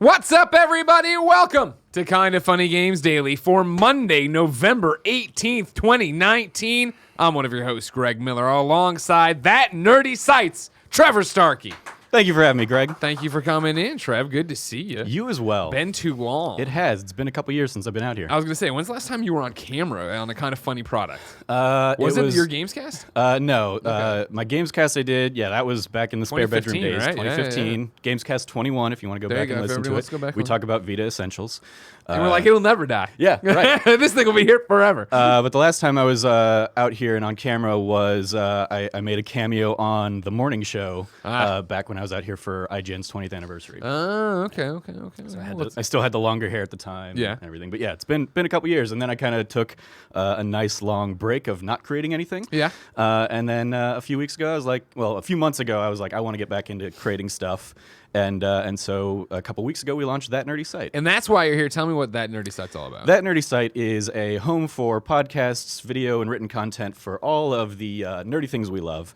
What's up, everybody? Welcome to Kinda Funny Games Daily for Monday, November 18th, 2019. I'm one of your hosts, Greg Miller, alongside that nerdy site's Trevor Starkey. Thank you for having me, Greg. Thank you for coming in, Trev. Good to see you. You as well. Been too long. It has. It's been a couple years since I've been out here. I was going to say, when's the last time you were on camera on a Kinda Funny product? Was it your Gamescast? No. Okay. My Gamescast I did. Yeah, that was back in the spare bedroom days. Right? 2015. Yeah. Gamescast 21, if you want to go There back you and go. listen If to wants to go back we on. talk about Vita Essentials. And we're like, it'll never die. Yeah, right. This thing will be here forever. But the last time I was out here and on camera was I made a cameo on The Morning Show back when I was out here for IGN's 20th anniversary. Oh, okay. So I still had the longer hair at the time Yeah. and everything. But yeah, it's been a couple years. And then I kind of took a nice long break of not creating anything. Yeah. And then a few months ago, I was like, I want to get back into creating stuff. And so a couple weeks ago, we launched That Nerdy Site. And that's why you're here. Tell me what That Nerdy Site's all about. That Nerdy Site is a home for podcasts, video, and written content for all of the nerdy things we love.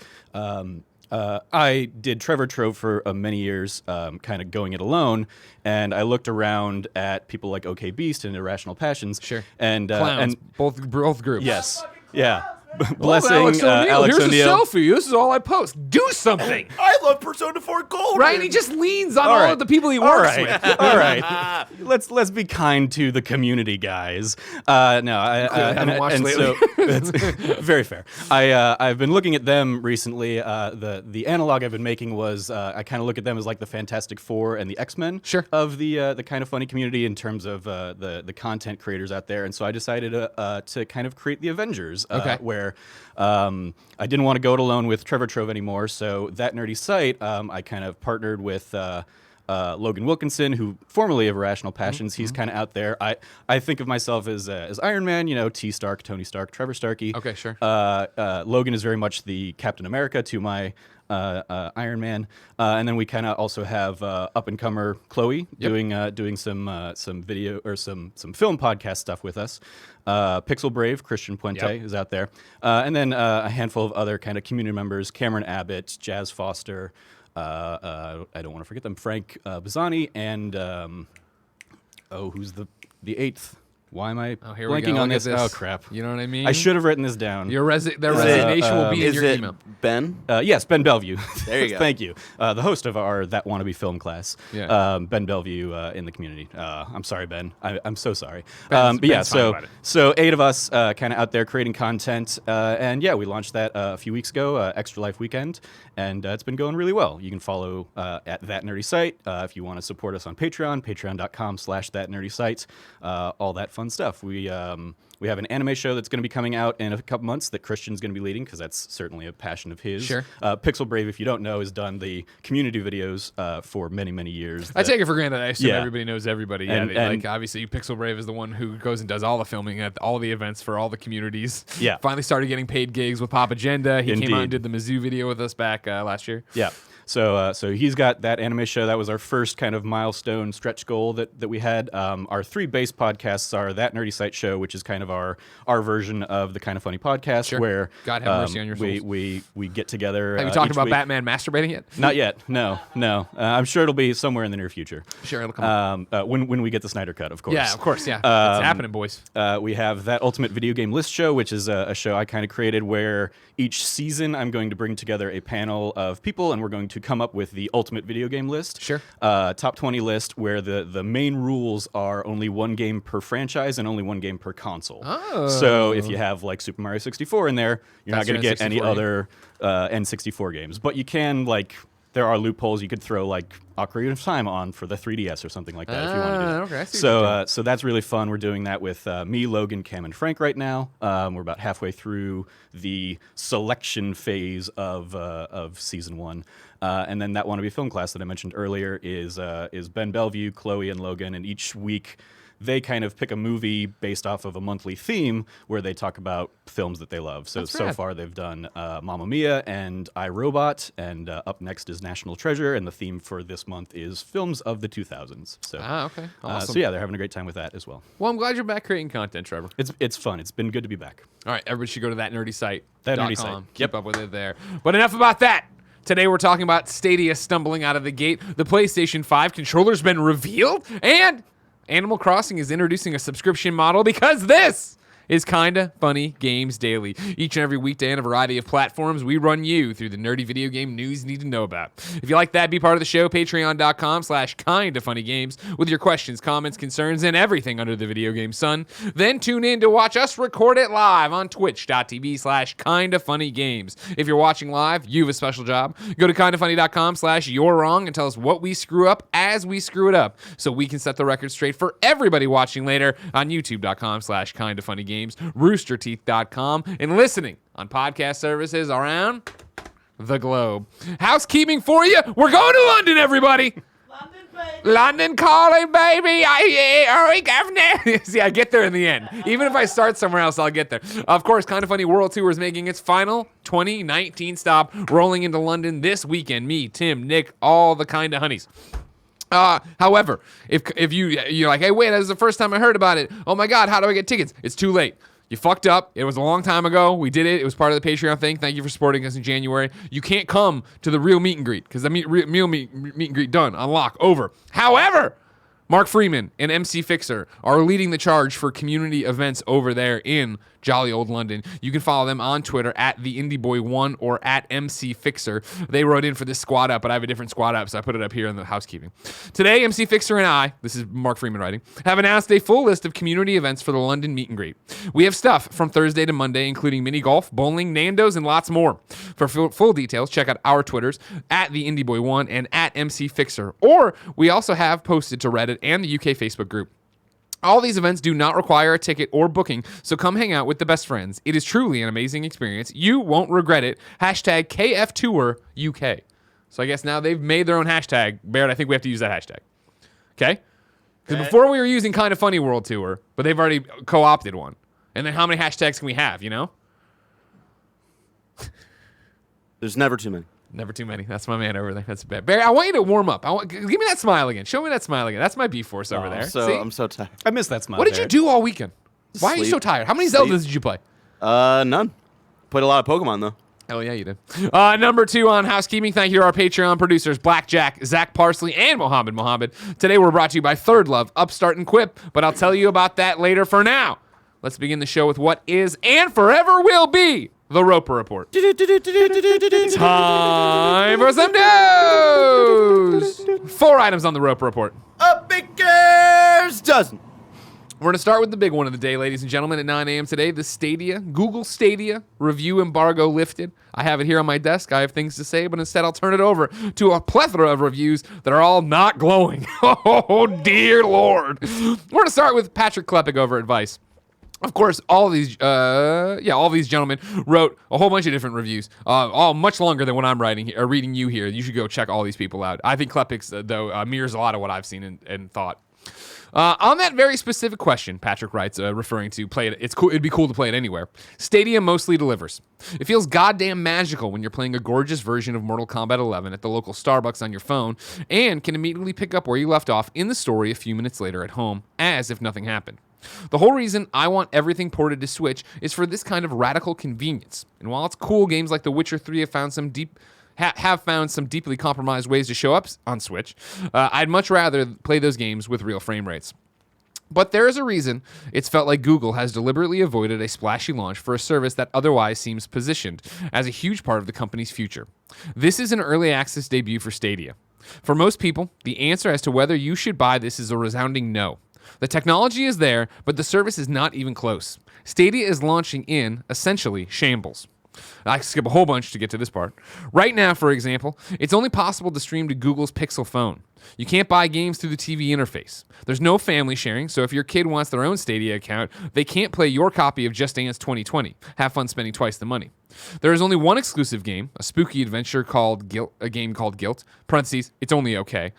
I did Trevor Trove for many years, kind of going it alone, and I looked around at people like OK Beast and Irrational Passions. Sure. And Clowns, both groups. yes, yeah. Blessing Alex Alex Here's O'Neill. a selfie. This is all I post. Do something. I love Persona 4 Gold. Right? And he just leans on all right. of the people he All works right, with. all right. Let's be kind to the community, guys. I haven't watched lately. so that's very fair. I've been looking at them recently. The analog I've been making was I kind of look at them as like the Fantastic Four and the X-Men Sure. of the kind of funny community in terms of the content creators out there. And so I decided to kind of create the Avengers, Okay. where I didn't want to go it alone with Trevor Trove anymore. So That Nerdy Site, I kind of partnered with Logan Wilkinson, who formerly of Irrational Passions. He's kind of out there. I think of myself as Iron Man, T. Stark, Tony Stark, Trevor Starkey. Okay, sure. Logan is very much the Captain America to my Iron Man. And then we kind of also have up-and-comer Chloe doing some video or some film podcast stuff with us. Pixel Brave, Christian Puente is out there. And then a handful of other kind of community members, Cameron Abbott, Jazz Foster, I don't want to forget them, Frank Bazzani, and who's the eighth? Why am I Here we blanking go. on Look at this? Oh, crap. You know what I mean? I should have written this down. Their resignation will be in Is your it email. Ben? Yes, Ben Bellevue. There you go. Thank you. The host of our That Wannabe film class, Yeah. Ben Bellevue in the community. I'm sorry, Ben. I'm so sorry. Ben's But yeah, fine about it. so 8 of us kind of out there creating content. And yeah, we launched that a few weeks ago, Extra Life Weekend, and it's been going really well. You can follow at That Nerdy Site if you want to support us on Patreon, patreon.com/thatnerdysite, all that fun stuff. We have an anime show that's going to be coming out in a couple months that Christian's going to be leading because that's certainly a passion of his. Sure. Pixel Brave, if you don't know, has done the community videos for many, many years. I take it for granted. I assume Yeah. everybody knows everybody. And- Yeah, and- like obviously, Pixel Brave is the one who goes and does all the filming at all the events for all the communities. Yeah. Finally started getting paid gigs with Pop Agenda. He came out and Indeed. did the Mizzou video with us back last year. Yeah. So he's got that anime show. That was our first kind of milestone stretch goal that we had. Our 3 base podcasts are That Nerdy Site show, which is kind of our version of the Kind of Funny podcast, Sure. where God have mercy on your souls. we get together. Have you talked each about week. Batman masturbating yet? Not yet. No. I'm sure it'll be somewhere in the near future. Sure, it'll come. When we get the Snyder Cut, of course. Yeah, of course. Yeah, it's happening, boys. We have That Ultimate Video Game List show, which is a show I kind of created where each season I'm going to bring together a panel of people and we're going to come up with the ultimate video game list. Sure. Top 20 list where the main rules are only 1 game per franchise and only 1 game per console. Oh. So if you have like Super Mario 64 in there, you're That's not going to your get any N64 other N64 games. But you can there are loopholes. You could throw like Ocarina of Time on for the 3DS or something like that if you want to do that. Okay, I see what you're doing. So that's really fun. We're doing that with me, Logan, Cam, and Frank right now. We're about halfway through the selection phase of season 1. And then That Wannabe film class that I mentioned earlier is Ben Bellevue, Chloe, and Logan. And each week they kind of pick a movie based off of a monthly theme where they talk about films that they love. So That's so rad. far they've done Mamma Mia and I, Robot, and up next is National Treasure, and the theme for this month is films of the 2000s. So, Okay. Awesome. so yeah, they're having a great time with that as well. Well, I'm glad you're back creating content, Trevor. It's fun. It's been good to be back. All right, everybody should go to thatnerdysite.com. That Nerdy Site. Keep up with it there. But enough about that. Today we're talking about Stadia stumbling out of the gate, the PlayStation 5 controller's been revealed, and Animal Crossing is introducing a subscription model because this is Kinda Funny Games Daily. Each and every weekday on a variety of platforms, we run you through the nerdy video game news you need to know about. If you like that, be part of the show, patreon.com/kindafunnygames with your questions, comments, concerns, and everything under the video game sun. Then tune in to watch us record it live on twitch.tv/kindafunnygames. If you're watching live, you have a special job. Go to kindafunny.com/you're wrong and tell us what we screw up as we screw it up so we can set the record straight for everybody watching later on youtube.com/kindafunnygames. roosterteeth.com, and listening on podcast services around the globe. Housekeeping for you. We're going to London, everybody. London, baby. London calling, baby. Hurry, governor. See, I get there in the end. Even if I start somewhere else, I'll get there. Of course, Kinda Funny World Tour is making its final 2019 stop, rolling into London this weekend. Me, Tim, Nick, all the Kinda Honeys. However, if you're like, hey, wait, this is the first time I heard about it. Oh my God, how do I get tickets? It's too late. You fucked up. It was a long time ago. We did it. It was part of the Patreon thing. Thank you for supporting us in January. You can't come to the real meet and greet because the real meet and greet done. Unlock. Over. However, Mark Freeman and MC Fixer are leading the charge for community events over there in jolly old London. You can follow them on Twitter at TheIndieBoy1 or at MC Fixer. They wrote in for this squad up, but I have a different squad up, so I put it up here in the housekeeping. Today, MC Fixer and I, this is Mark Freeman writing, have announced a full list of community events for the London meet and greet. We have stuff from Thursday to Monday, including mini golf, bowling, Nando's, and lots more. For full details, check out our Twitters at TheIndieBoy1 and at MC Fixer. Or we also have posted to Reddit and the UK Facebook group. All these events do not require a ticket or booking, so come hang out with the best friends. It is truly an amazing experience. You won't regret it. Hashtag KFTourUK. So I guess now they've made their own hashtag. Barrett, I think we have to use that hashtag. Okay? Because before we were using Kinda Funny World Tour, but they've already co-opted one. And then how many hashtags can we have, you know? There's never too many. Never too many. That's my man over there. That's bad. Barry, I want you to warm up. Give me that smile again. Show me that smile again. That's my B-Force over there. See? I'm so tired. I miss that smile. What did you do all weekend? Why are you so tired? How many Zeldas did you play? None. Played a lot of Pokemon, though. Oh, yeah, you did. Number 2 on housekeeping. Thank you to our Patreon producers, Blackjack, Zach Parsley, and Mohammed. Today we're brought to you by Thirdlove, Upstart, and Quip, but I'll tell you about that later. For now, let's begin the show with what is and forever will be the Roper Report. Time for some news! 4 items on the Roper Report. A baker's dozen. We're going to start with the big one of the day, ladies and gentlemen, at 9 a.m. today. The Stadia, Google Stadia review embargo lifted. I have it here on my desk. I have things to say, but instead I'll turn it over to a plethora of reviews that are all not glowing. Oh, dear Lord. We're going to start with Patrick Klepek over at Vice. Of course, all these gentlemen wrote a whole bunch of different reviews, all much longer than what I'm writing here, or reading you here. You should go check all these people out. I think Klepek's, though, mirrors a lot of what I've seen and thought. On that very specific question, Patrick writes, referring to play it, it's cool. It'd be cool to play it anywhere. Stadia mostly delivers. It feels goddamn magical when you're playing a gorgeous version of Mortal Kombat 11 at the local Starbucks on your phone, and can immediately pick up where you left off in the story a few minutes later at home, as if nothing happened. The whole reason I want everything ported to Switch is for this kind of radical convenience. And while it's cool, games like The Witcher 3 have found some deeply compromised ways to show up on Switch, I'd much rather play those games with real frame rates. But there is a reason it's felt like Google has deliberately avoided a splashy launch for a service that otherwise seems positioned as a huge part of the company's future. This is an early access debut for Stadia. For most people, the answer as to whether you should buy this is a resounding no. The technology is there, but the service is not even close. Stadia is launching in, essentially, shambles. I skip a whole bunch to get to this part. Right now, for example, it's only possible to stream to Google's Pixel phone. You can't buy games through the TV interface. There's no family sharing, so if your kid wants their own Stadia account, they can't play your copy of Just Dance 2020. Have fun spending twice the money. There is only one exclusive game, a spooky adventure called Guilt, parentheses, it's only okay.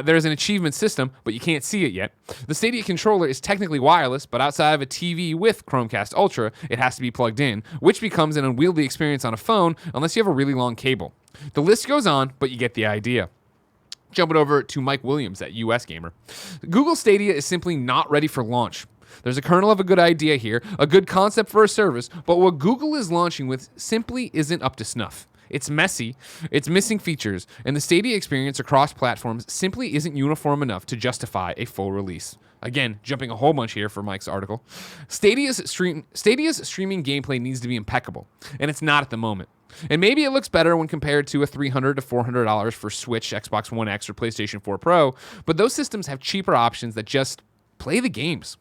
There's an achievement system, but you can't see it yet. The Stadia controller is technically wireless, but outside of a TV with Chromecast Ultra, it has to be plugged in, which becomes an unwieldy experience on a phone unless you have a really long cable. The list goes on, but you get the idea. Jumping over to Mike Williams at US Gamer. Google Stadia is simply not ready for launch. There's a kernel of a good idea here, a good concept for a service, but what Google is launching with simply isn't up to snuff. It's messy, it's missing features, and the Stadia experience across platforms simply isn't uniform enough to justify a full release. Again, jumping a whole bunch here for Mike's article. Stadia's streaming gameplay needs to be impeccable, and it's not at the moment. And maybe it looks better when compared to a $300 to $400 for Switch, Xbox One X, or PlayStation 4 Pro, but those systems have cheaper options that just play the games.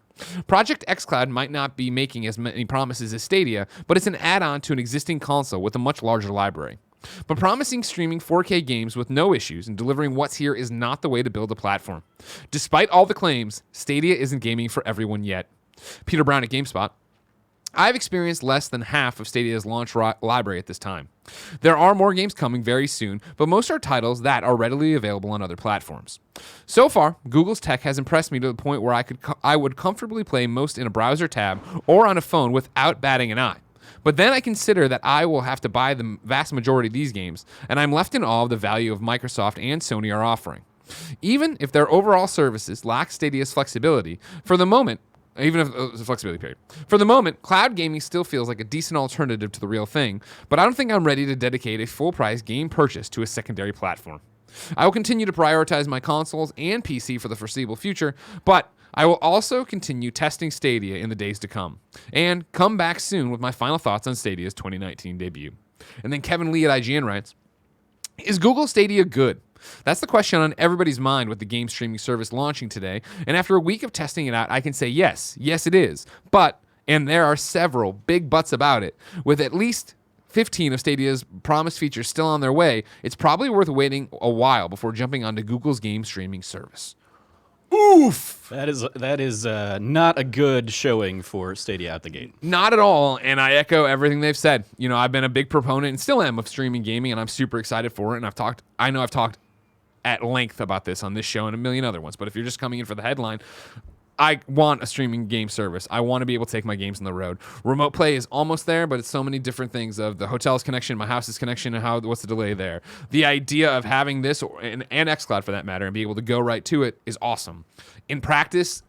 Project xCloud might not be making as many promises as Stadia, but it's an add-on to an existing console with a much larger library. But promising streaming 4K games with no issues and delivering what's here is not the way to build a platform. Despite all the claims, Stadia isn't gaming for everyone yet. Peter Brown at GameSpot. I've experienced less than half of Stadia's launch library at this time. There are more games coming very soon, but most are titles that are readily available on other platforms. So far, Google's tech has impressed me to the point where I would comfortably play most in a browser tab or on a phone without batting an eye. But then I consider that I will have to buy the vast majority of these games, and I'm left in awe of the value of Microsoft and Sony are offering. Even if their overall services lack Stadia's flexibility, for the moment, For the moment, cloud gaming still feels like a decent alternative to the real thing, but I don't think I'm ready to dedicate a full-price game purchase to a secondary platform. I will continue to prioritize my consoles and PC for the foreseeable future, but I will also continue testing Stadia in the days to come, and come back soon with my final thoughts on Stadia's 2019 debut. And then Kevin Lee at IGN writes, is Google Stadia good? That's the question on everybody's mind with the game streaming service launching today, and after a week of testing it out, I can say yes it is. But, and there are several big buts about it, with at least 15 of Stadia's promised features still on their way, it's probably worth waiting a while before jumping onto Google's game streaming service. Oof! That is not a good showing for Stadia out the gate. Not at all, and I echo everything they've said. You know, I've been a big proponent and still am of streaming gaming, and I'm super excited for it, and I know I've talked at length about this on this show and a million other ones, but if you're just coming in for the headline, I want a streaming game service. I want to be able to take my games on the road. Remote play is almost there, but it's so many different things of the hotel's connection, my house's connection, and what's the delay there. The idea of having this, and xCloud for that matter, and be able to go right to it is awesome. In practice,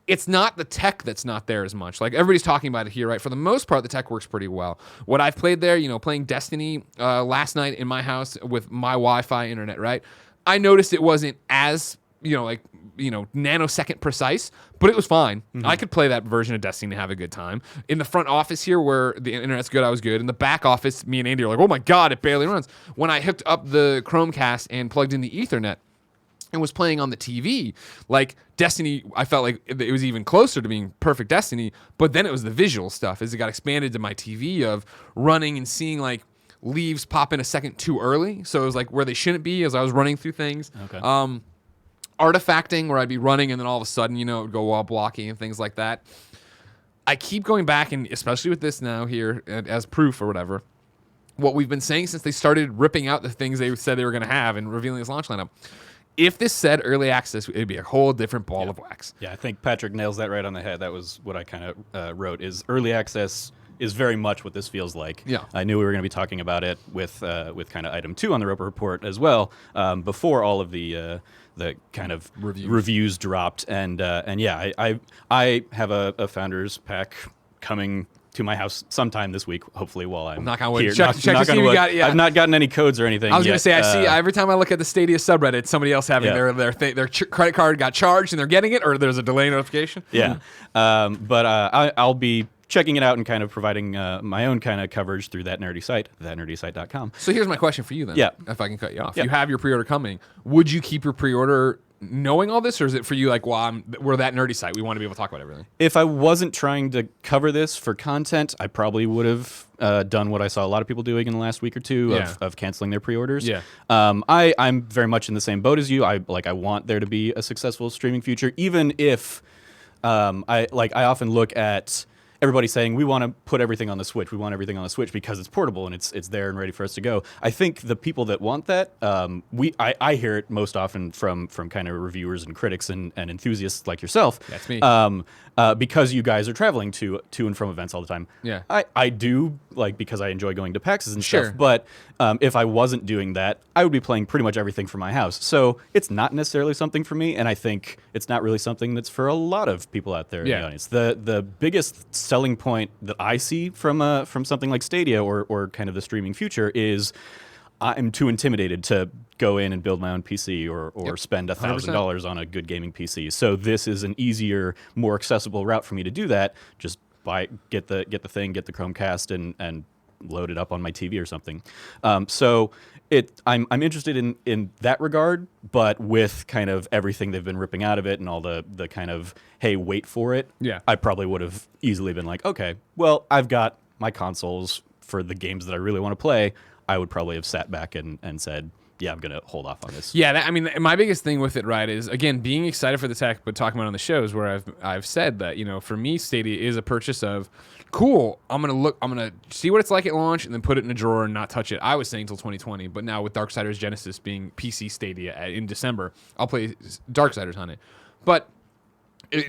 it's not the tech that's not there as much. Like everybody's talking about it here, right? For the most part, the tech works pretty well. What I've played there, playing Destiny last night in my house with my Wi-Fi internet, right? I noticed it wasn't as, nanosecond precise, but it was fine. Mm-hmm. I could play that version of Destiny and have a good time. In the front office here where the internet's good, I was good. In the back office, me and Andy are like, oh my God, it barely runs. When I hooked up the Chromecast and plugged in the Ethernet and was playing on the TV, like Destiny, I felt like it was even closer to being perfect Destiny, but then it was the visual stuff as it got expanded to my TV of running and seeing like leaves pop in a second too early, so it was like where they shouldn't be as I was running through things. Okay. Artifacting where I'd be running and then all of a sudden, it would go wall blocking and things like that. I keep going back, and especially with this now here as proof or whatever, what we've been saying since they started ripping out the things they said they were going to have and revealing this launch lineup. If this said early access, it'd be a whole different ball of wax. Yeah, I think Patrick nails that right on the head. That was what I kind of wrote, is early access is very much what this feels like. Yeah. I knew we were going to be talking about it with kind of item 2 on the Roper Report as well, before all of the kind of reviews dropped. And yeah, I have a Founders Pack coming to my house sometime this week, hopefully while I'm knock on wood. here. Check knock to see on if wood. you got, yeah. I've not gotten any codes or anything I was yet. going to say, I see every time I look at the Stadia subreddit, somebody else having their credit card got charged and they're getting it, or there's a delay notification. Yeah. But I'll be checking it out and kind of providing my own kind of coverage through that nerdy site, thatnerdysite.com. So here's my question for you then. Yeah. If I can cut you off. Yeah. You have your pre-order coming. Would you keep your pre-order knowing all this, or is it for you like, well, we're that nerdy site, we want to be able to talk about everything? If I wasn't trying to cover this for content, I probably would have done what I saw a lot of people doing in the last week or two of canceling their pre-orders. Yeah. I'm very much in the same boat as you. I want there to be a successful streaming future, even if I often look at everybody saying we want to put everything on the Switch. We want everything on the Switch because it's portable and it's there and ready for us to go. I think the people that want that, I hear it most often from kind of reviewers and critics and enthusiasts like yourself. That's me. Because you guys are traveling to and from events all the time. Yeah. I do, because I enjoy going to PAXs and Sure. stuff. But if I wasn't doing that, I would be playing pretty much everything from my house. So it's not necessarily something for me, and I think it's not really something that's for a lot of people out there in the audience. The biggest selling point that I see from something like Stadia or kind of the streaming future is I'm too intimidated to go in and build my own PC or spend $1,000 on a good gaming PC. So this is an easier, more accessible route for me to do that. Just get the thing, get the Chromecast, and load it up on my TV or something. So I'm interested in that regard, but with kind of everything they've been ripping out of it and all the kind of, hey, wait for it. Yeah. I probably would have easily been like, okay, well, I've got my consoles for the games that I really want to play. I would probably have sat back and said, yeah, I'm going to hold off on this. Yeah, I mean, my biggest thing with it, right, is, again, being excited for the tech, but talking about it on the shows where I've said that, for me, Stadia is a purchase of, cool, I'm going to see what it's like at launch and then put it in a drawer and not touch it. I was saying until 2020, but now with Darksiders Genesis being PC Stadia in December, I'll play Darksiders on it. But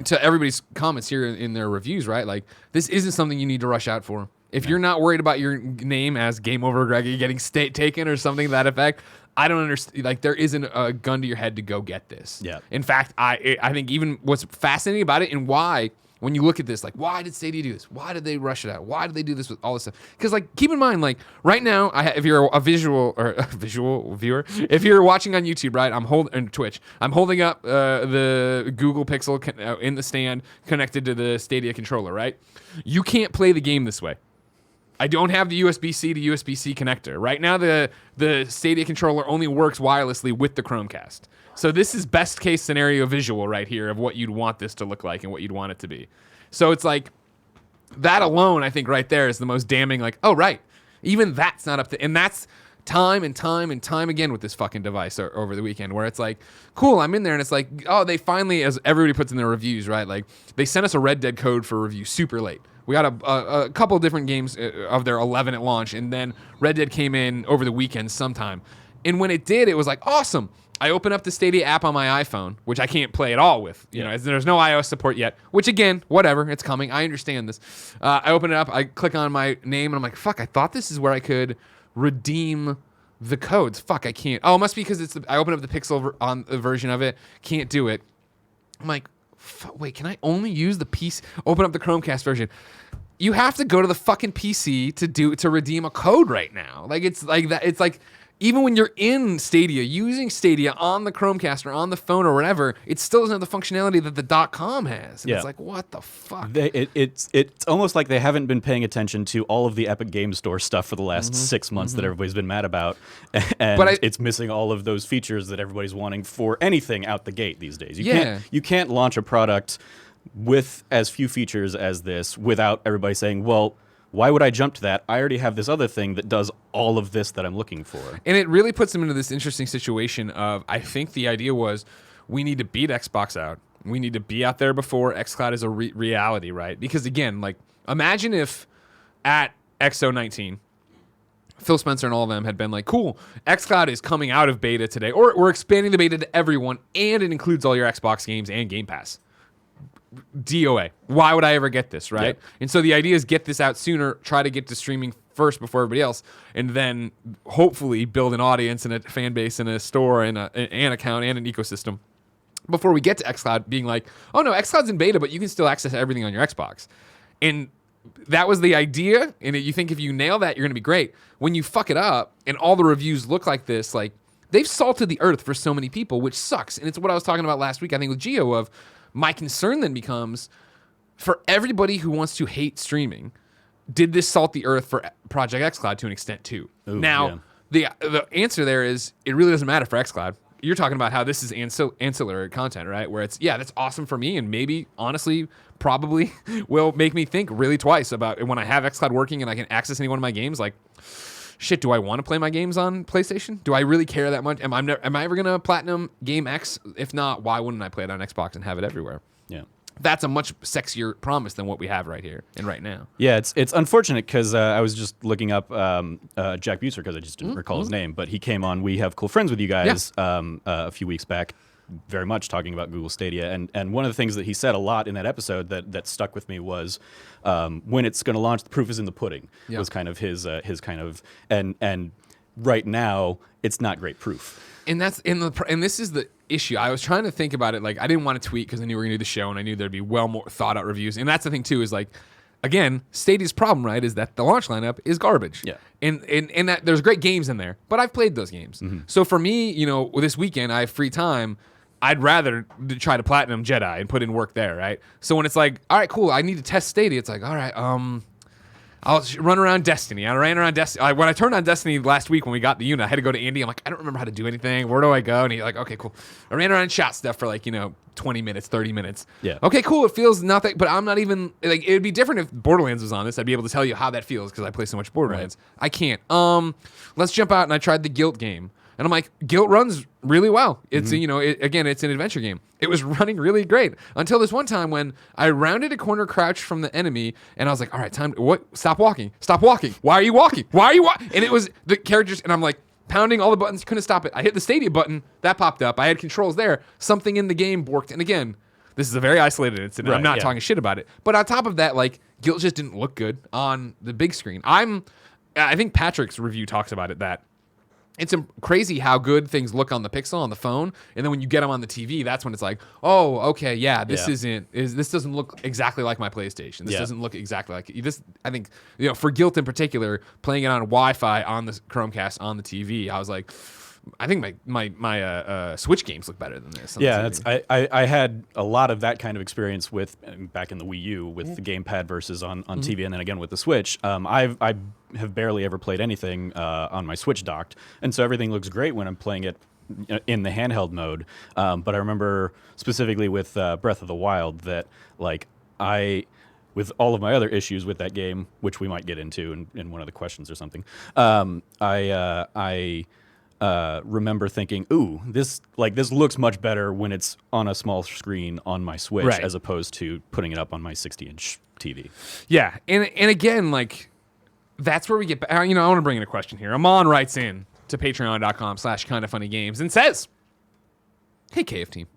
to everybody's comments here in their reviews, right, like, this isn't something you need to rush out for. If you're not worried about your name as Game Over Greggy getting taken or something to that effect, I don't understand. Like, there isn't a gun to your head to go get this. Yeah. In fact, I think even what's fascinating about it and why, when you look at this, like, why did Stadia do this? Why did they rush it out? Why did they do this with all this stuff? Because, like, keep in mind, like, right now, if you're a visual viewer, if you're watching on YouTube, right, and Twitch, I'm holding up the Google Pixel in the stand connected to the Stadia controller, right? You can't play the game this way. I don't have the USB-C to USB-C connector. Right now, the Stadia controller only works wirelessly with the Chromecast. So this is best case scenario visual right here of what you'd want this to look like and what you'd want it to be. So it's like, that alone, I think right there is the most damning, like, oh, right. Even that's not up to, and that's time and time and time again with this fucking device over the weekend, where it's like, cool, I'm in there, and it's like, oh, they finally, as everybody puts in their reviews, right, like, they sent us a Red Dead code for review super late. We got a couple of different games of their 11 at launch, and then Red Dead came in over the weekend sometime. And when it did, it was like, awesome. I open up the Stadia app on my iPhone, which I can't play at all with. You know, there's no iOS support yet, which, again, whatever, it's coming. I understand this. I open it up, I click on my name, and I'm like, fuck, I thought this is where I could redeem the codes. Fuck, I can't. Oh, it must be because I open up the Pixel on the version of it, can't do it. I'm like, wait, can I only use the PC? Open up the Chromecast version. You have to go to the fucking PC to redeem a code right now. Like, it's like that. It's like, even when you're in Stadia, using Stadia on the Chromecast or on the phone or whatever, it still doesn't have the functionality that the .com has. And it's like, what the fuck? It's almost like they haven't been paying attention to all of the Epic Game Store stuff for the last 6 months that everybody's been mad about, and it's missing all of those features that everybody's wanting for anything out the gate these days. You can't launch a product with as few features as this without everybody saying, well, why would I jump to that? I already have this other thing that does all of this that I'm looking for. And it really puts them into this interesting situation of, I think the idea was, we need to beat Xbox out. We need to be out there before xCloud is a reality, right? Because, again, like, imagine if at XO19, Phil Spencer and all of them had been like, cool, xCloud is coming out of beta today, or we're expanding the beta to everyone, and it includes all your Xbox games and Game Pass. DOA. Why would I ever get this, right? Yep. And so the idea is get this out sooner, try to get to streaming first before everybody else, and then hopefully build an audience and a fan base and a store and an account and an ecosystem before we get to xCloud being like, oh no, xCloud's in beta, but you can still access everything on your Xbox. And that was the idea, and you think if you nail that, you're going to be great. When you fuck it up and all the reviews look like this, like, they've salted the earth for so many people, which sucks. And it's what I was talking about last week, I think, with Geo, of my concern then becomes, for everybody who wants to hate streaming, did this salt the earth for Project xCloud to an extent too? Ooh, now, the answer there is, it really doesn't matter for xCloud. You're talking about how this is ancillary content, right? Where it's, yeah, that's awesome for me, and maybe, honestly, probably will make me think really twice about when I have xCloud working and I can access any one of my games, like, shit, do I want to play my games on PlayStation? Do I really care that much? Am I ever going to platinum Game X? If not, why wouldn't I play it on Xbox and have it everywhere? Yeah. That's a much sexier promise than what we have right here and right now. Yeah, it's unfortunate because I was just looking up Jack Buser because I just didn't recall his name, but he came on We Have Cool Friends with You guys a few weeks back, very much talking about Google Stadia. And one of the things that he said a lot in that episode that stuck with me was when it's going to launch, the proof is in the pudding, was kind of his kind of, and right now, it's not great proof. And this is the issue. I was trying to think about it. Like, I didn't want to tweet because I knew we were going to do the show and I knew there'd be well more thought out reviews. And that's the thing too, is like, again, Stadia's problem, right, is that the launch lineup is garbage. Yeah. And that there's great games in there, but I've played those games. So for me, this weekend I have free time. I'd rather try to platinum Jedi and put in work there, right? So when it's like, all right, cool, I need to test Stadia, it's like, all right, I'll run around Destiny. I ran around Destiny. When I turned on Destiny last week when we got the unit, I had to go to Andy. I'm like, I don't remember how to do anything. Where do I go? And he's like, okay, cool. I ran around and shot stuff for 20 minutes, 30 minutes. Yeah. Okay, cool. It feels nothing, but I'm not even, it would be different if Borderlands was on this. I'd be able to tell you how that feels because I play so much Borderlands. Right. I can't. Let's jump out, and I tried the Guilt game. And I'm like, Guilt runs really well. It's again, it's an adventure game. It was running really great until this one time when I rounded a corner, crouched from the enemy, and I was like, all right, time. What? Stop walking. Stop walking. Why are you walking? Why are you walking? And it was the characters, and I'm like pounding all the buttons, couldn't stop it. I hit the Stadia button, that popped up. I had controls there. Something in the game worked, and again, this is a very isolated incident. Right, I'm not talking shit about it. But on top of that, Guilt just didn't look good on the big screen. I think Patrick's review talks about it that. It's crazy how good things look on the Pixel on the phone, and then when you get them on the TV, that's when it's like, oh, okay, yeah, this doesn't look exactly like my PlayStation. This doesn't look exactly like this. I think for Guilt in particular, playing it on Wi-Fi on the Chromecast on the TV, I was like, I think my Switch games look better than this. Yeah, I had a lot of that kind of experience with back in the Wii U with the gamepad versus on TV, and then again with the Switch. I have barely ever played anything on my Switch docked, and so everything looks great when I'm playing it in the handheld mode. But I remember specifically with Breath of the Wild that with all of my other issues with that game, which we might get into in one of the questions or something, I remember thinking, ooh, this looks much better when it's on a small screen on my Switch as opposed to putting it up on my 60-inch TV. Yeah, and again, that's where we get. I want to bring in a question here. Aman writes in to patreon.com/kindafunnygames and says, "Hey KF team,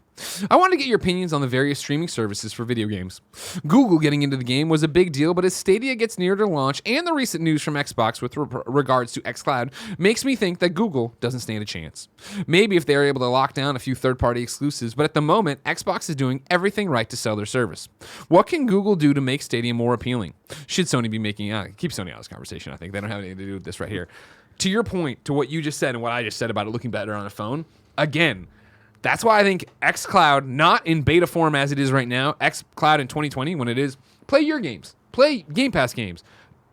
I want to get your opinions on the various streaming services for video games. Google getting into the game was a big deal, but as Stadia gets near to launch and the recent news from Xbox with regards to xCloud makes me think that Google doesn't stand a chance. Maybe if they're able to lock down a few third-party exclusives, but at the moment, Xbox is doing everything right to sell their service. What can Google do to make Stadia more appealing? Should Sony be making... keep Sony out of this conversation, I think. They don't have anything to do with this right here. To your point, to what you just said and what I just said about it looking better on a phone, again... That's why I think xCloud, not in beta form as it is right now, xCloud in 2020, when it is, play your games. Play Game Pass games.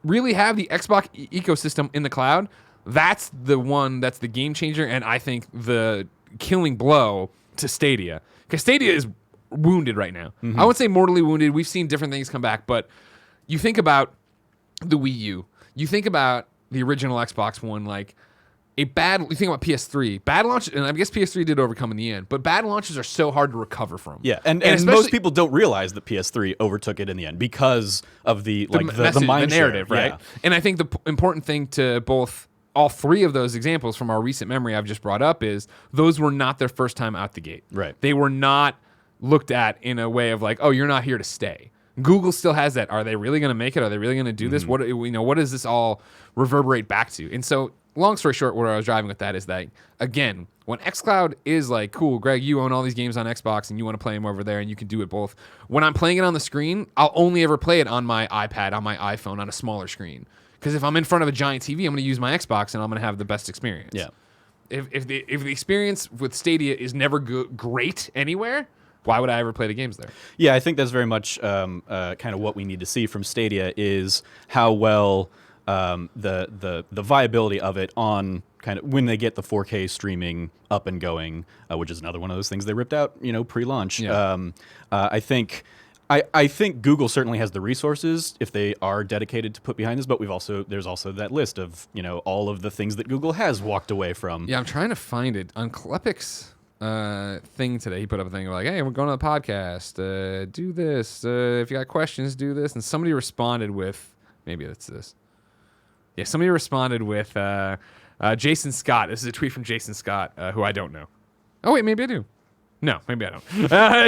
Really have the Xbox ecosystem in the cloud. That's the one that's the game changer, and I think the killing blow to Stadia. Because Stadia is wounded right now. I wouldn't say mortally wounded. We've seen different things come back, but you think about the Wii U. You think about the original Xbox One, you think about PS3, bad launch, and I guess PS3 did overcome in the end, but bad launches are so hard to recover from. Yeah, and most people don't realize that PS3 overtook it in the end because of the narrative, share. right? Yeah. And I think the important thing to all three of those examples from our recent memory I've just brought up is those were not their first time out the gate. Right. They were not looked at in a way of oh, you're not here to stay. Google still has that. Are they really going to make it? Are they really going to do this? What does this all reverberate back to? And so, long story short, where I was driving with that is that, again, when xCloud is cool, Greg, you own all these games on Xbox and you want to play them over there and you can do it both. When I'm playing it on the screen, I'll only ever play it on my iPad, on my iPhone, on a smaller screen. Because if I'm in front of a giant TV, I'm going to use my Xbox and I'm going to have the best experience. Yeah. If the experience with Stadia is never great anywhere, why would I ever play the games there? Yeah, I think that's very much kind of what we need to see from Stadia is how well the viability of it on kind of when they get the 4K streaming up and going, which is another one of those things they ripped out, pre-launch. Yeah. I think Google certainly has the resources if they are dedicated to put behind this, but there's also that list of all of the things that Google has walked away from. Yeah, I'm trying to find it on Klepic's thing today. He put up a thing hey, we're going to the podcast. Do this. If you got questions, do this. And somebody responded with maybe it's this. Yeah, somebody responded with Jason Scott. This is a tweet from Jason Scott, who I don't know. Oh wait, maybe I do. No, maybe I don't.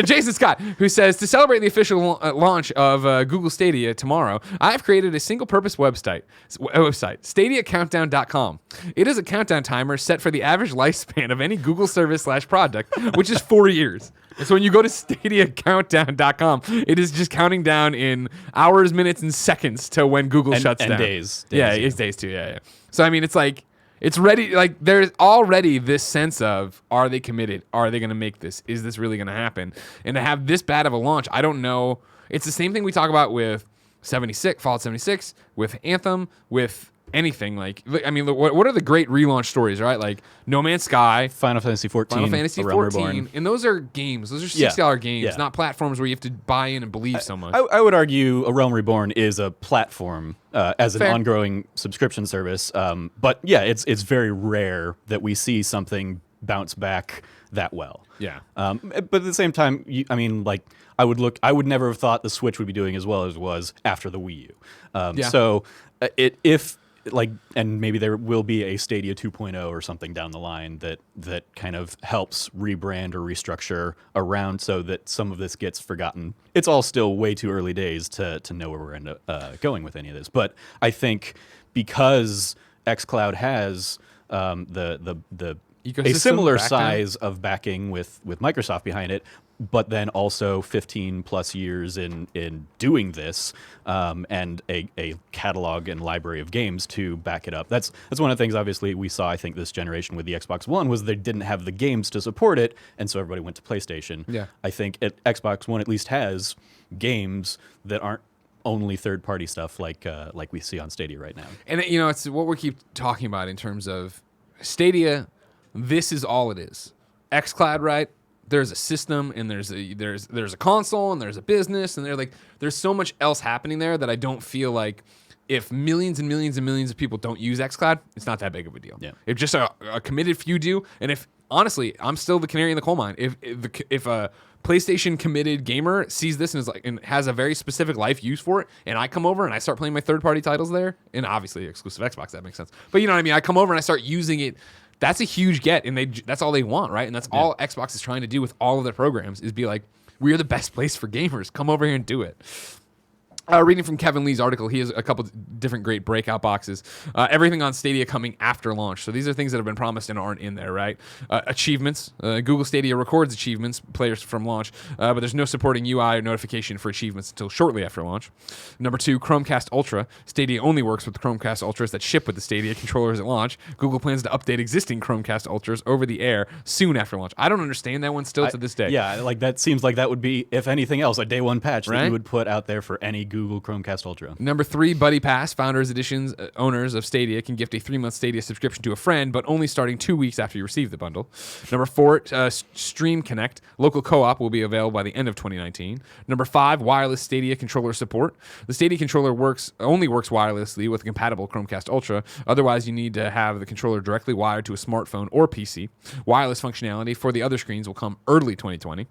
Jason Scott, who says, to celebrate the official launch of Google Stadia tomorrow, I've created a single-purpose website, StadiaCountdown.com. It is a countdown timer set for the average lifespan of any Google service/product, which is 4 years. And so when you go to StadiaCountdown.com, it is just counting down in hours, minutes, and seconds to when Google shuts down. And days. Yeah, it's days too. Yeah. So I mean, it's like. It's ready, like, there's already this sense of, are they committed? Are they going to make this? Is this really going to happen? And to have this bad of a launch, I don't know. It's the same thing we talk about with Fallout 76, with Anthem, with anything. Like, I mean, what are the great relaunch stories, right? Like, No Man's Sky. Final Fantasy 14. A Realm Reborn. And those are games. Those are $60 games, not platforms where you have to buy in and believe so much. I would argue A Realm Reborn is a platform as an Fair. ongoing subscription service. But yeah, it's very rare that we see something bounce back that well. Yeah. But at the same time, I would never have thought the Switch would be doing as well as it was after the Wii U. So and maybe there will be a Stadia 2.0 or something down the line that kind of helps rebrand or restructure around so that some of this gets forgotten. It's all still way too early days to know where we're going with any of this. But I think because xCloud has a Ecosystem similar background. size of backing with Microsoft behind it, but then also 15 plus years in doing this, and a catalog and library of games to back it up. That's one of the things obviously we saw, I think, this generation with the Xbox One was they didn't have the games to support it, and so everybody went to PlayStation. Yeah. I think Xbox One at least has games that aren't only third-party stuff like we see on Stadia right now. And it's what we keep talking about in terms of Stadia. This is all it is. xCloud, right? There's a system, and there's a console, and there's a business, and there's so much else happening there that I don't feel like if millions and millions and millions of people don't use xCloud, it's not that big of a deal. Yeah. If just a committed few do, and if honestly, I'm still the canary in the coal mine. If a PlayStation committed gamer sees this and has a very specific life use for it, and I come over and I start playing my third-party titles there, and obviously exclusive Xbox, that makes sense. But you know what I mean? I come over and I start using it. That's a huge get, and that's all they want, right? And that's all Xbox is trying to do with all of their programs is be like, we're the best place for gamers. Come over here and do it. Reading from Kevin Lee's article, he has a couple different great breakout boxes. Everything on Stadia coming after launch. So these are things that have been promised and aren't in there, right? Achievements. Google Stadia records achievements, players from launch, but there's no supporting UI or notification for achievements until shortly after launch. Number 2, Chromecast Ultra. Stadia only works with the Chromecast Ultras that ship with the Stadia controllers at launch. Google plans to update existing Chromecast Ultras over the air soon after launch. I don't understand that one still to this day. Yeah, that seems like that would be, if anything else, a day one patch Right? that you would put out there for any Google Chromecast Ultra. Number 3, Buddy Pass. Founders Editions owners of Stadia can gift a 3-month Stadia subscription to a friend, but only starting 2 weeks after you receive the bundle. Number 4, Stream Connect. Local co-op will be available by the end of 2019. Number 5, wireless Stadia controller support. The Stadia controller only works wirelessly with a compatible Chromecast Ultra. Otherwise, you need to have the controller directly wired to a smartphone or PC. Wireless functionality for the other screens will come early 2020.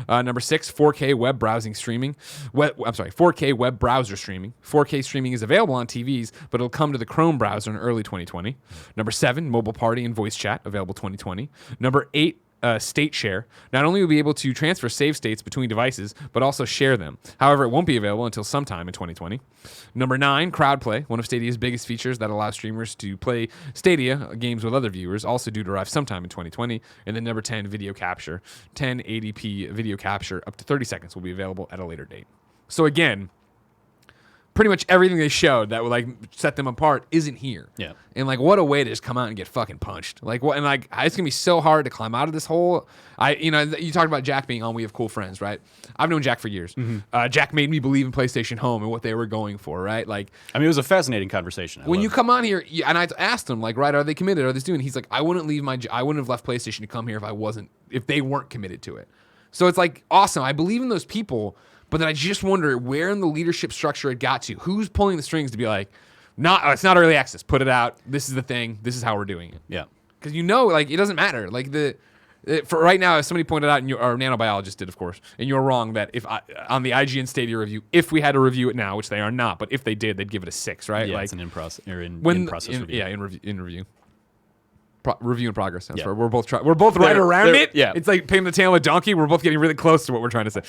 Number 6, 4K web browsing streaming. 4K web browser streaming. 4K streaming is available on TVs, but it'll come to the Chrome browser in early 2020. Number 7, mobile party and voice chat, available 2020. Number 8, state share. Not only will you be able to transfer save states between devices, but also share them. However, it won't be available until sometime in 2020. Number 9, crowd play, one of Stadia's biggest features that allows streamers to play Stadia games with other viewers, also due to arrive sometime in 2020. And then number 10, video capture. 1080p video capture up to 30 seconds will be available at a later date. So again, pretty much everything they showed that would set them apart isn't here. Yeah. And what a way to just come out and get fucking punched. It's gonna be so hard to climb out of this hole. You talked about Jack being on We Have Cool Friends, right? I've known Jack for years. Mm-hmm. Jack made me believe in PlayStation Home and what they were going for, right? It was a fascinating conversation. When you come on here, and I asked him, right, are they committed? Are they doing? He's like, I wouldn't have left PlayStation to come here if they weren't committed to it. So it's awesome. I believe in those people. But then I just wonder where in the leadership structure it got to. Who's pulling the strings to be like, it's not early access. Put it out. This is the thing. This is how we're doing it. Yeah. Because it doesn't matter. For right now, as somebody pointed out, our nanobiologist did, of course, and you're wrong that on the IGN Stadia review, if we had to review it now, which they are not, but if they did, they'd give it a 6, right? Yeah, it's an in process review. Yeah, in review. review in progress stands Yeah. for. We're both right around it. yeah. It's like paying the tail of a donkey. We're both getting really close to what we're trying to say.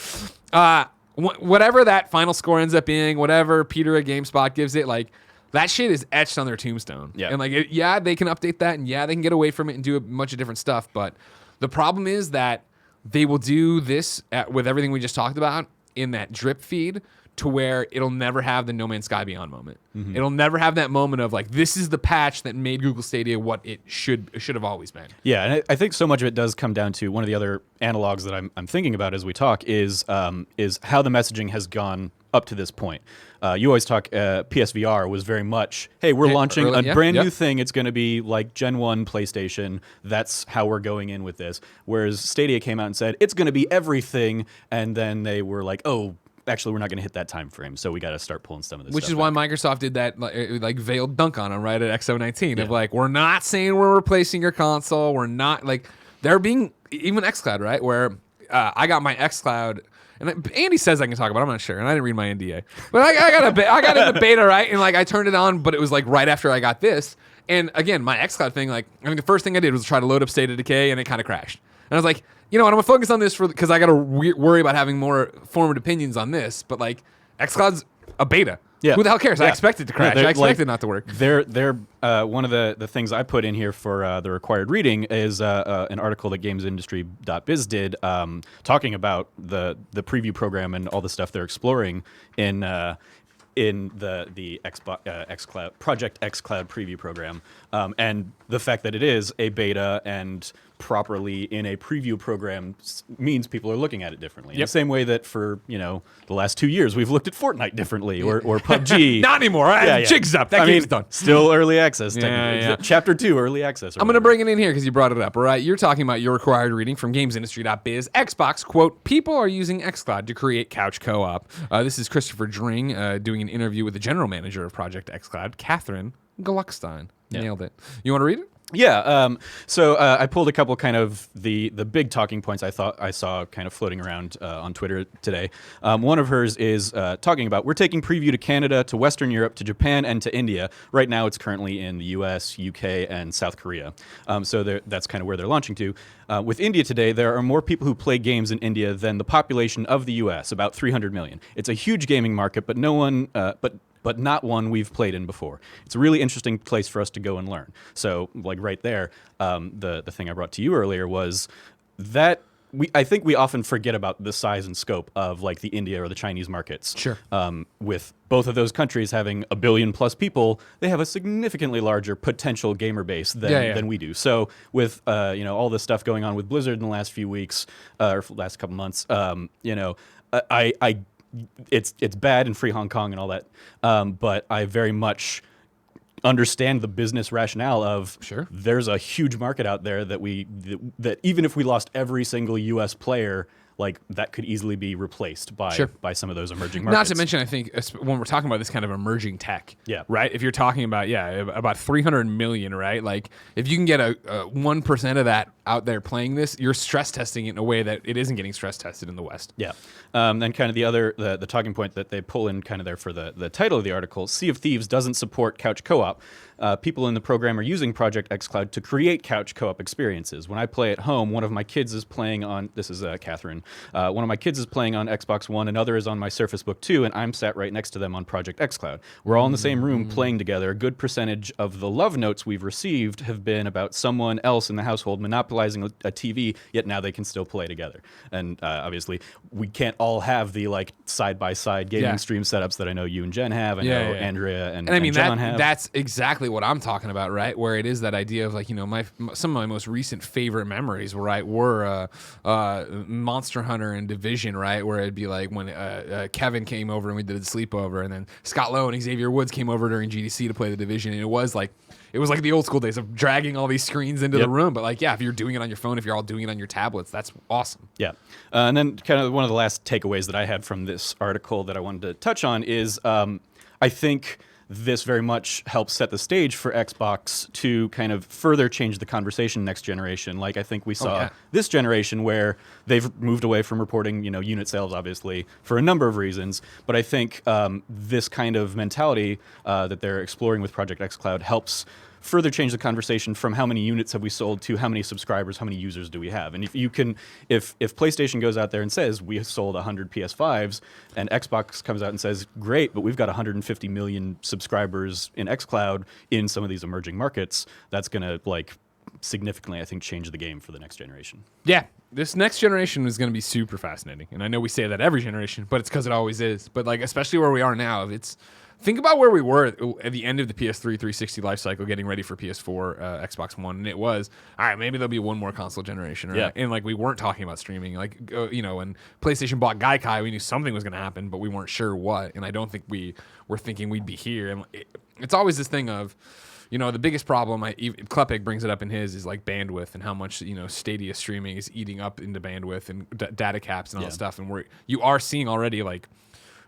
Whatever that final score ends up being, whatever Peter at GameSpot gives it, like that shit is etched on their tombstone. Yeah. And like, they can update that, and they can get away from it and do a bunch of different stuff. But the problem is that they will do this with everything we just talked about in that drip feed, to where it'll never have the No Man's Sky Beyond moment. Mm-hmm. It'll never have that moment of like, this is the patch that made Google Stadia what it should have always been. Yeah, and I think so much of it does come down to one of the other analogs that I'm thinking about as we talk is how the messaging has gone up to this point. You always talk, PSVR was very much, hey, we're launching a brand new thing. It's going to be like Gen 1 PlayStation. That's how we're going in with this. Whereas Stadia came out and said, it's going to be everything. And then they were like, oh, actually, we're not going to hit that time frame, so we got to start pulling some of this. Which stuff is why back. Microsoft did that like veiled dunk on them right at XO19 of like, we're not saying we're replacing your console. We're not like they're being even xCloud, right? Where I got my xCloud, and Andy says I can talk about it, I'm not sure, and I didn't read my NDA, but I got in the beta, right? And like I turned it on, but it was like right after I got this. And again, my xCloud thing, like I mean, the first thing I did was try to load up State of Decay, and it kind of crashed. And I was like, you know what, I'm gonna focus on this because I gotta worry about having more formed opinions on this. But like, xCloud's a beta. Yeah. Who the hell cares? I Yeah. expect it to crash. I expect it not to work. They're one of the things I put in here for the required reading is an article that gamesindustry.biz did talking about the preview program and all the stuff they're exploring in the xCloud Project xCloud preview program, and the fact that it is a beta and properly in a preview program means people are looking at it differently. In the same way that for the last 2 years we've looked at Fortnite differently or PUBG. Not anymore. Jig's up. That game's done. Still early access. Technically. Chapter 2 early access. I'm going to bring it in here because you brought it up. All right, you're talking about your required reading from gamesindustry.biz. Xbox, quote, people are using xCloud to create couch co-op. This is Christopher Dring doing an interview with the general manager of Project xCloud, Catherine Gluckstein. Nailed it. You want to read it? Yeah, so I pulled a couple kind of the big talking points I thought I saw kind of floating around on Twitter today. One of hers is talking about, we're taking preview to Canada, to Western Europe, to Japan, and to India. Right now it's currently in the US, UK, and South Korea. So that's kind of where they're launching to. With India today, there are more people who play games in India than the population of the US, about 300 million. It's a huge gaming market, but but not one we've played in before. It's a really interesting place for us to go and learn. So, like right there, the thing I brought to you earlier was that I think we often forget about the size and scope of like the India or the Chinese markets. Sure. With both of those countries having 1 billion plus people, they have a significantly larger potential gamer base than we do. So with all this stuff going on with Blizzard in the last few weeks or last couple months, it's bad in Free Hong Kong and all that, but I very much understand the business rationale of there's a huge market out there that even if we lost every single U.S. player, like that could easily be replaced by some of those emerging markets. Not to mention, I think when we're talking about this kind of emerging tech, yeah, right? If you're talking about about 300 million, right? Like if you can get a 1% of that out there playing this, you're stress testing it in a way that it isn't getting stress tested in the West. Yeah. Then kind of the talking point that they pull in kind of there for the title of the article, Sea of Thieves doesn't support couch co-op. People in the program are using Project xCloud to create couch co-op experiences. When I play at home, one of my kids is playing on, this is Catherine, one of my kids is playing on Xbox One, another is on my Surface Book 2, and I'm sat right next to them on Project xCloud. We're all in the same room playing together. A good percentage of the love notes we've received have been about someone else in the household monopolizing a TV, yet now they can still play together. And obviously, we can't all have the like side-by-side gaming stream setups that I know you and Jen have, I know Andrea and I mean, John have. That's exactly what I'm talking about, right? Where it is that idea of like, some of my most recent favorite memories, right, were Monster Hunter and Division, right? Where it'd be like when Kevin came over and we did a sleepover, and then Scott Lowe and Xavier Woods came over during GDC to play the Division, and it was like the old school days of dragging all these screens into the room. But like, if you're doing it on your phone, if you're all doing it on your tablets, that's awesome. Yeah. And then kind of one of the last takeaways that I had from this article that I wanted to touch on is I think this very much helps set the stage for Xbox to kind of further change the conversation next generation. Like I think we saw this generation where they've moved away from reporting, unit sales, obviously, for a number of reasons. But I think this kind of mentality that they're exploring with Project xCloud helps further change the conversation from how many units have we sold to how many subscribers, how many users do we have. And if PlayStation goes out there and says we sold 100 PS5s, and Xbox comes out and says great, but we've got 150 million subscribers in xCloud in some of these emerging markets, that's going to like significantly, I think, change the game for the next generation. Yeah, this next generation is going to be super fascinating, and I know we say that every generation, but it's because it always is. But like, especially where we are now, think about where we were at the end of the PS3 360 life cycle, getting ready for PS4, Xbox One, and it was all right. Maybe there'll be one more console generation, right? Yeah. And like, we weren't talking about streaming. Like, when PlayStation bought Gaikai, we knew something was going to happen, but we weren't sure what. And I don't think we were thinking we'd be here. And it's always this thing of, the biggest problem, Klepek brings it up in his, is like bandwidth and how much, Stadia streaming is eating up into bandwidth and data caps and all that stuff. And you are seeing already like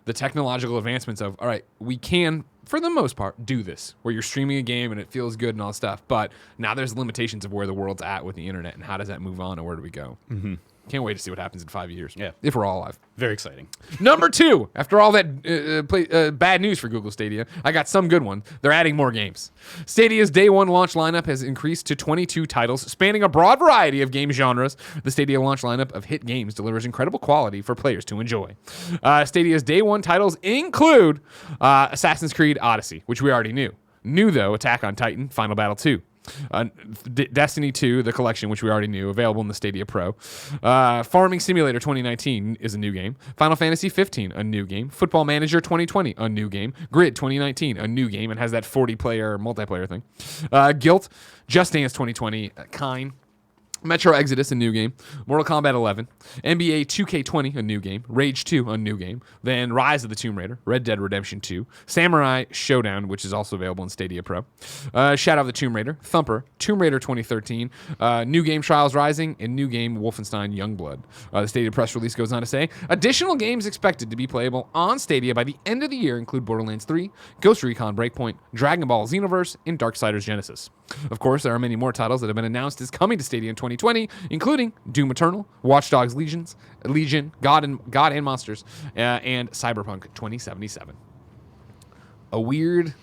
the technological advancements of, all right, we can, for the most part, do this, where you're streaming a game and it feels good and all that stuff. But now there's limitations of where the world's at with the internet and how does that move on and where do we go? Mm-hmm. Can't wait to see what happens in 5 years. Yeah. If we're all alive. Very exciting. Number 2, after all that bad news for Google Stadia, I got some good one. They're adding more games. Stadia's day one launch lineup has increased to 22 titles, spanning a broad variety of game genres. The Stadia launch lineup of hit games delivers incredible quality for players to enjoy. Stadia's day one titles include Assassin's Creed Odyssey, which we already knew. New, though, Attack on Titan, Final Battle 2. Destiny 2, the collection, which we already knew, available in the Stadia Pro. Farming Simulator 2019 is a new game. Final Fantasy 15, a new game. Football Manager 2020, a new game. Grid 2019, a new game, and has that 40-player multiplayer thing. Guilt, Just Dance 2020, Kine. Metro Exodus, a new game. Mortal Kombat 11. NBA 2K20, a new game. Rage 2, a new game. Then Rise of the Tomb Raider. Red Dead Redemption 2. Samurai Showdown, which is also available in Stadia Pro. Shadow of the Tomb Raider. Thumper. Tomb Raider 2013. New game Trials Rising. And new game Wolfenstein Youngblood. The Stadia press release goes on to say, additional games expected to be playable on Stadia by the end of the year include Borderlands 3, Ghost Recon Breakpoint, Dragon Ball Xenoverse, and Darksiders Genesis. Of course, there are many more titles that have been announced as coming to Stadia in 2020, including Doom Eternal, Watch Dogs Legion, God and Monsters, and Cyberpunk 2077. A weird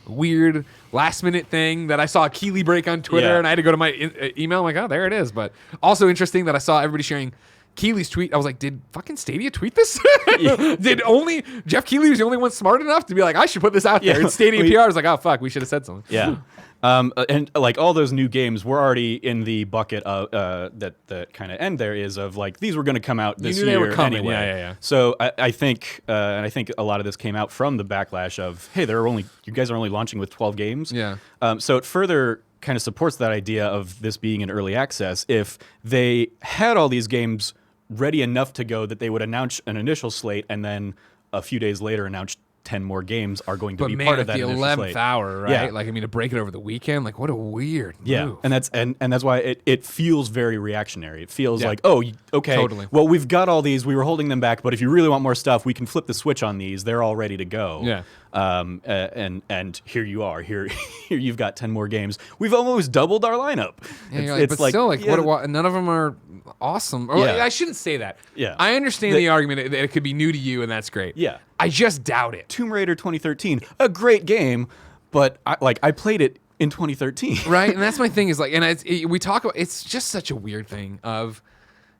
last-minute thing that I saw a Keeley break on Twitter, and I had to go to my email. I'm like, oh, there it is. But also interesting that I saw everybody sharing Keeley's tweet. I was like, did fucking Stadia tweet this? Did only Jeff Keeley was the only one smart enough to be like, I should put this out there? And Stadia PR was like, oh, fuck, we should have said something. Yeah. And like all those new games, we're already in the bucket of that kind of end there is of like these were going to come out this year they were coming. anyway. Yeah. So I think a lot of this came out from the backlash of, hey, you guys are only launching with 12 games. Yeah. So it further kind of supports that idea of this being in early access. If they had all these games ready enough to go that they would announce an initial slate and then a few days later announce 10 more games are going to be part of that initial slate. But man, at the 11th hour, right? Yeah. Like, I mean, to break it over the weekend, like, what a weird move. And that's why it feels very reactionary. It feels like, oh, okay, Totally. well, we've got all these, we were holding them back, but if you really want more stuff, we can flip the switch on these. They're all ready to go. Yeah. And here you are. Here you've got 10 more games. We've almost doubled our lineup. Yeah, but still, like, what, none of them are awesome. Or, Yeah. I shouldn't say that. Yeah. I understand the argument that it could be new to you, and that's great. Yeah. I just doubt it. Tomb Raider 2013, a great game, but I played it in 2013. Right? And that's my thing is like, and we talk about, it's just such a weird thing of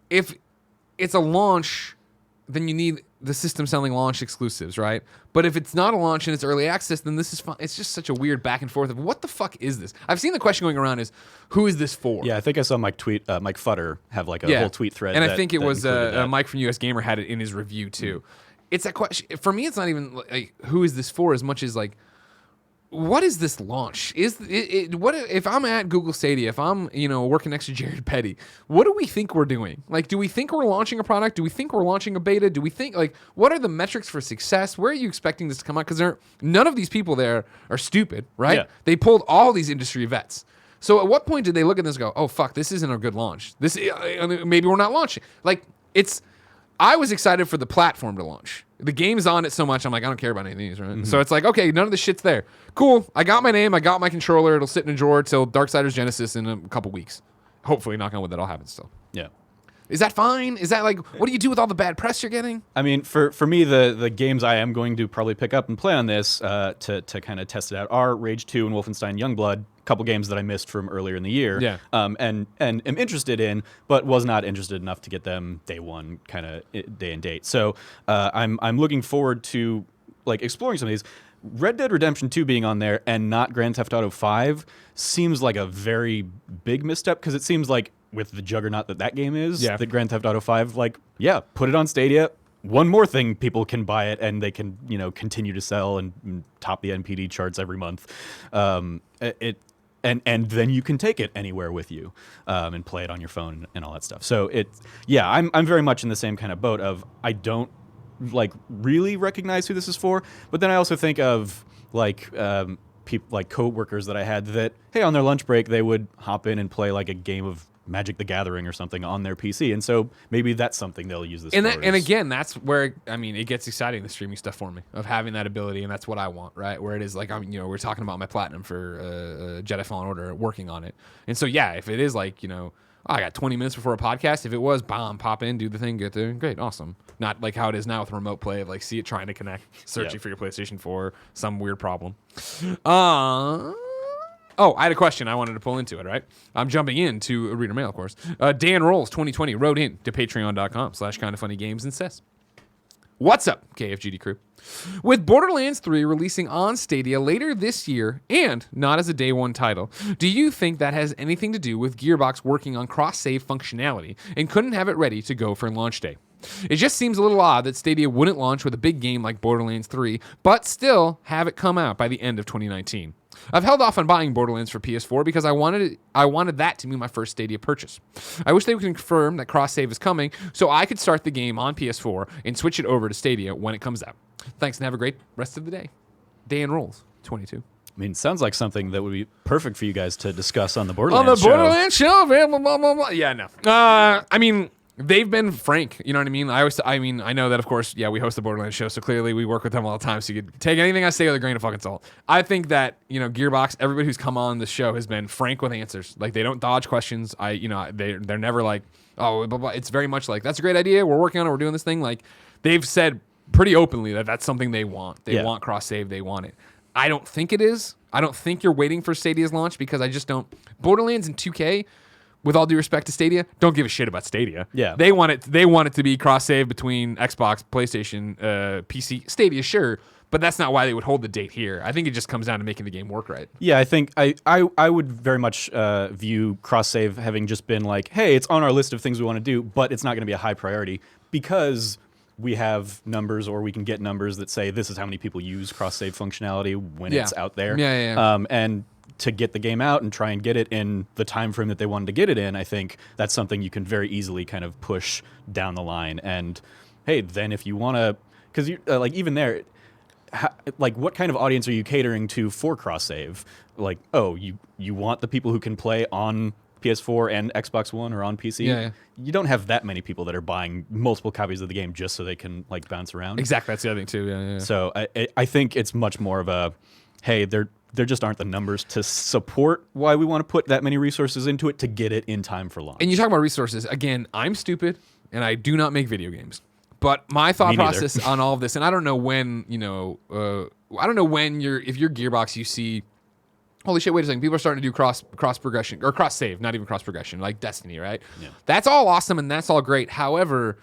if it's a launch, then you need the system selling launch exclusives, right? But if it's not a launch and it's early access, then this is fun. It's just such a weird back and forth of what the fuck is this? I've seen the question going around is, who is this for? Yeah, I think I saw Mike Futter have like a whole tweet thread. And I think it was included Mike from US Gamer had it in his review too. It's that question. For me, it's not even like who is this for as much as like, what is this launch? What if I'm at Google Stadia? If I'm working next to Jared Petty, what do we think we're doing? Like, do we think we're launching a product? Do we think we're launching a beta? Do we think like what are the metrics for success? Where are you expecting this to come out? Because none of these people there are stupid, right? Yeah. They pulled all these industry vets. So at what point did they look at this and go, oh fuck, this isn't a good launch. This maybe we're not launching. Like I was excited for the platform to launch. The game's on it so much, I'm like, I don't care about any of these, right? Mm-hmm. So it's like, okay, none of the shit's there. Cool, I got my name, I got my controller, it'll sit in a drawer till Darksiders Genesis in a couple weeks. Hopefully, knock on wood, that'll happen still. Yeah. Is that fine? Is that like, what do you do with all the bad press you're getting? I mean, for me, the games I am going to probably pick up and play on this to kind of test it out are Rage 2 and Wolfenstein Youngblood, a couple games that I missed from earlier in the year. Yeah. And am interested in, but was not interested enough to get them day one, kind of day and date. So I'm looking forward to like exploring some of these. Red Dead Redemption 2 being on there and not Grand Theft Auto 5 seems like a very big misstep, because it seems like with the juggernaut that game is, Yeah. the Grand Theft Auto 5, like, yeah, put it on Stadia. One more thing, people can buy it and they can, continue to sell and top the NPD charts every month. And then you can take it anywhere with you and play it on your phone and all that stuff. So I'm very much in the same kind of boat of I don't like really recognize who this is for, but then I also think of like people like co-workers that I had that, hey, on their lunch break they would hop in and play like a game of Magic the Gathering or something on their PC, and so maybe that's something they'll use this for. And again, that's where it gets exciting, the streaming stuff for me, of having that ability, and that's what I want, right? Where it is like we're talking about my platinum for Jedi Fallen Order, working on it, and so yeah, if it is like I got 20 minutes before a podcast. If it was, pop in, do the thing, get there, great, awesome. Not like how it is now with remote play of like see it trying to connect, searching for your PlayStation 4, some weird problem. Oh, I had a question I wanted to pull into it, right? I'm jumping into a reader mail, of course. Dan Rolls 2020 wrote in to patreon.com/kindoffunnygames and says, "What's up, KFGD crew? With Borderlands 3 releasing on Stadia later this year and not as a day one title, do you think that has anything to do with Gearbox working on cross-save functionality and couldn't have it ready to go for launch day? It just seems a little odd that Stadia wouldn't launch with a big game like Borderlands 3, but still have it come out by the end of 2019. I've held off on buying Borderlands for PS4 because I wanted that to be my first Stadia purchase. I wish they would confirm that cross-save is coming so I could start the game on PS4 and switch it over to Stadia when it comes out. Thanks and have a great rest of the day. Dan Rolls, 22. I mean, sounds like something that would be perfect for you guys to discuss on the Borderlands show. Borderlands show, blah, blah, blah, blah. Yeah, no. They've been frank, you know what I mean? I know that, of course, yeah, we host the Borderlands show, so clearly we work with them all the time, so you could take anything I say with a grain of fucking salt. I think that, Gearbox, everybody who's come on the show has been frank with answers. Like, they don't dodge questions. They're never like, oh, blah, blah. It's very much like, that's a great idea, we're working on it, we're doing this thing. Like, they've said pretty openly that that's something they want. They want cross-save, they want it. I don't think it is. I don't think you're waiting for Stadia's launch, because I just don't. Borderlands and 2K, with all due respect to Stadia, don't give a shit about Stadia. Yeah. They want it to be cross-save between Xbox, PlayStation, PC. Stadia, sure, but that's not why they would hold the date here. I think it just comes down to making the game work right. Yeah, I think I would very much view cross-save having just been like, hey, it's on our list of things we want to do, but it's not going to be a high priority because we have numbers, or we can get numbers that say this is how many people use cross-save functionality when it's out there. Yeah. And to get the game out and try and get it in the time frame that they wanted to get it in, I think that's something you can very easily kind of push down the line. And hey, then if you want to, because like even there, like what kind of audience are you catering to for cross-save? Like, oh, you want the people who can play on PS4 and Xbox One or on PC? Yeah. You don't have that many people that are buying multiple copies of the game just so they can like bounce around. Exactly, that's the other thing too. Yeah. So I think it's much more of a, hey, there just aren't the numbers to support why we want to put that many resources into it to get it in time for launch. And you talk about resources. Again, I'm stupid, and I do not make video games. But my thought process on all of this, and I don't know when, if you're Gearbox, you see, holy shit, wait a second, people are starting to do cross progression, or cross save, not even cross progression, like Destiny, right? Yeah. That's all awesome, and that's all great. However,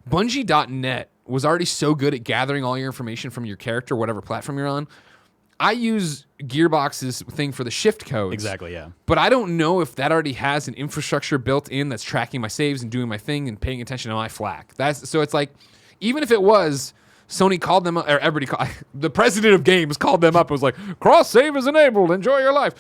Bungie.net was already so good at gathering all your information from your character, whatever platform you're on. I use Gearbox's thing for the shift codes. Exactly, yeah. But I don't know if that already has an infrastructure built in that's tracking my saves and doing my thing and paying attention to my flack. So it's like, even if it was, Sony called them up, or everybody the president of games called them up and was like, cross save is enabled, enjoy your life.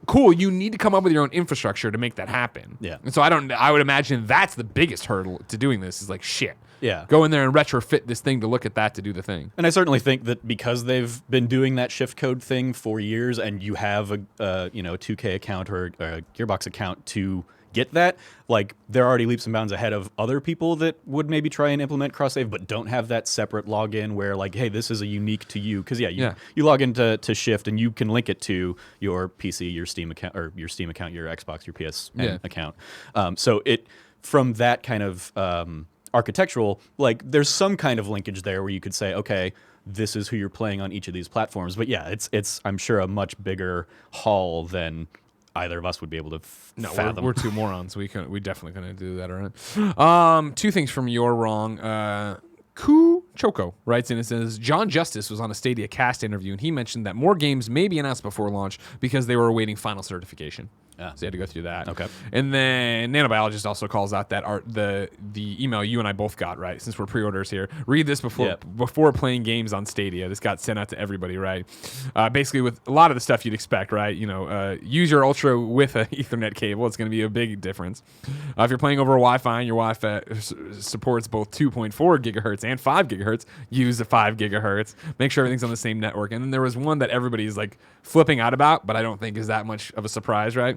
Cool, you need to come up with your own infrastructure to make that happen. Yeah. And so I would imagine that's the biggest hurdle to doing this, is like, shit. Yeah. Go in there and retrofit this thing to look at that to do the thing. And I certainly think that because they've been doing that shift code thing for years, and you have a 2K account or a Gearbox account to get that, like, they're already leaps and bounds ahead of other people that would maybe try and implement cross save but don't have that separate login where, like, hey, this is a unique to you, because you log into Shift and you can link it to your PC, your Steam account, your Xbox, your PS account. So it from that kind of architectural, like there's some kind of linkage there where you could say, okay, this is who you're playing on each of these platforms. But yeah, it's I'm sure a much bigger haul than either of us would be able to fathom. We're two morons. We definitely couldn't do that, all right? Two things from You're Wrong. Choco writes in and says, John Justice was on a Stadia cast interview, and he mentioned that more games may be announced before launch because they were awaiting final certification. So you had to go through that. Okay. And then Nanobiologist also calls out that the email you and I both got, right? Since we're pre-orders here. Read this before playing games on Stadia. This got sent out to everybody, right? Basically with a lot of the stuff you'd expect, right? Use your Ultra with an Ethernet cable. It's going to be a big difference. If you're playing over Wi-Fi and your Wi-Fi supports both 2.4 gigahertz and 5 gigahertz, use the 5 gigahertz. Make sure everything's on the same network. And then there was one that everybody's like flipping out about, but I don't think is that much of a surprise, right?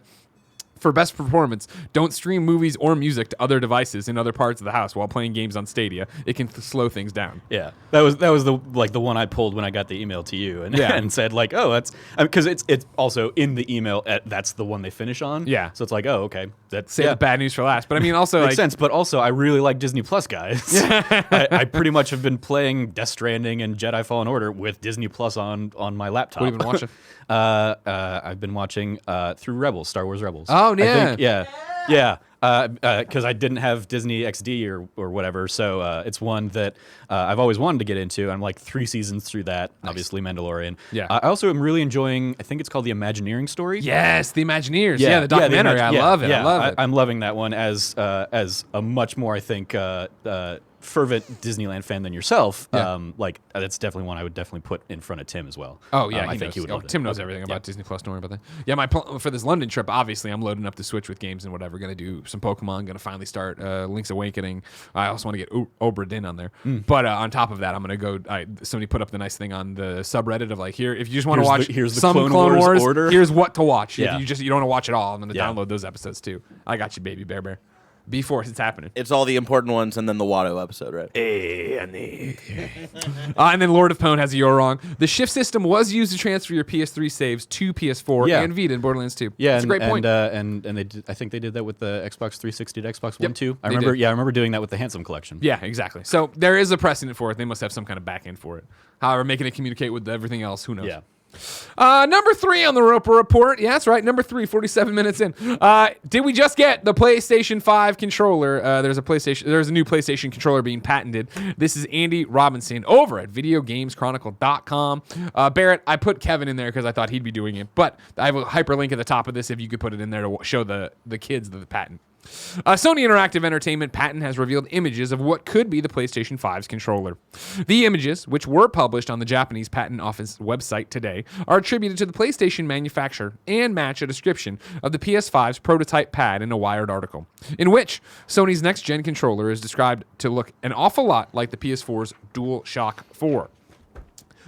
For best performance, don't stream movies or music to other devices in other parts of the house while playing games on Stadia. It can slow things down. Yeah, that was the one I pulled when I got the email to you and said like, oh, that's because it's also in the email. That's the one they finish on. Yeah, so it's like, oh, okay, that's save the bad news for last. But I mean, also makes sense. But also, I really like Disney Plus, guys. I pretty much have been playing Death Stranding and Jedi Fallen Order with Disney Plus on my laptop. What have you been watching? I've been watching through Rebels, Star Wars Rebels. Oh yeah, yeah. Because I didn't have Disney XD or whatever, so it's one that I've always wanted to get into. I'm like 3 seasons through that. Nice. Obviously, Mandalorian. Yeah. I also am really enjoying. I think it's called the Imagineering story. Yes, the Imagineers. Yeah, the documentary. I love it. Yeah, I love it. I'm loving that one as a much more, I think, fervent Disneyland fan than yourself. That's definitely one I would definitely put in front of Tim as well. Oh yeah, I think he would. Love Tim knows everything about Disney Plus. Don't worry about that. Yeah, for this London trip, obviously, I'm loading up the Switch with games and whatever. Going to do some Pokemon. Going to finally start Link's Awakening. I also want to get Obra Dinn on there. But on top of that, I'm going to go. Somebody put up the nice thing on the subreddit of like, here, if you just want to watch some Clone Wars order. Here's what to watch. Yeah. If you don't want to watch it all, I'm going to download those episodes too. I got you, baby bear. B-Force, it's happening. It's all the important ones and then the Watto episode, right? And then Lord of Pwn has a You're Wrong. The shift system was used to transfer your PS3 saves to PS4 and Vita in Borderlands 2. Yeah, that's a great point. And they did, I think they did that with the Xbox 360 to Xbox One too. I remember doing that with the Handsome Collection. Yeah, exactly. So there is a precedent for it. They must have some kind of back end for it. However, making it communicate with everything else, who knows? Yeah. Number 3 on the Roper Report. Yeah, that's right. Number 3, 47 minutes in. Did we just get the PlayStation 5 controller? There's a new PlayStation controller being patented. This is Andy Robinson over at VideoGamesChronicle.com. Barrett, I put Kevin in there because I thought he'd be doing it, but I have a hyperlink at the top of this if you could put it in there to show the kids the patent. Sony Interactive Entertainment Patent has revealed images of what could be the PlayStation 5's controller. The images, which were published on the Japanese Patent Office website today, are attributed to the PlayStation manufacturer and match a description of the PS5's prototype pad in a Wired article, in which Sony's next-gen controller is described to look an awful lot like the PS4's DualShock 4.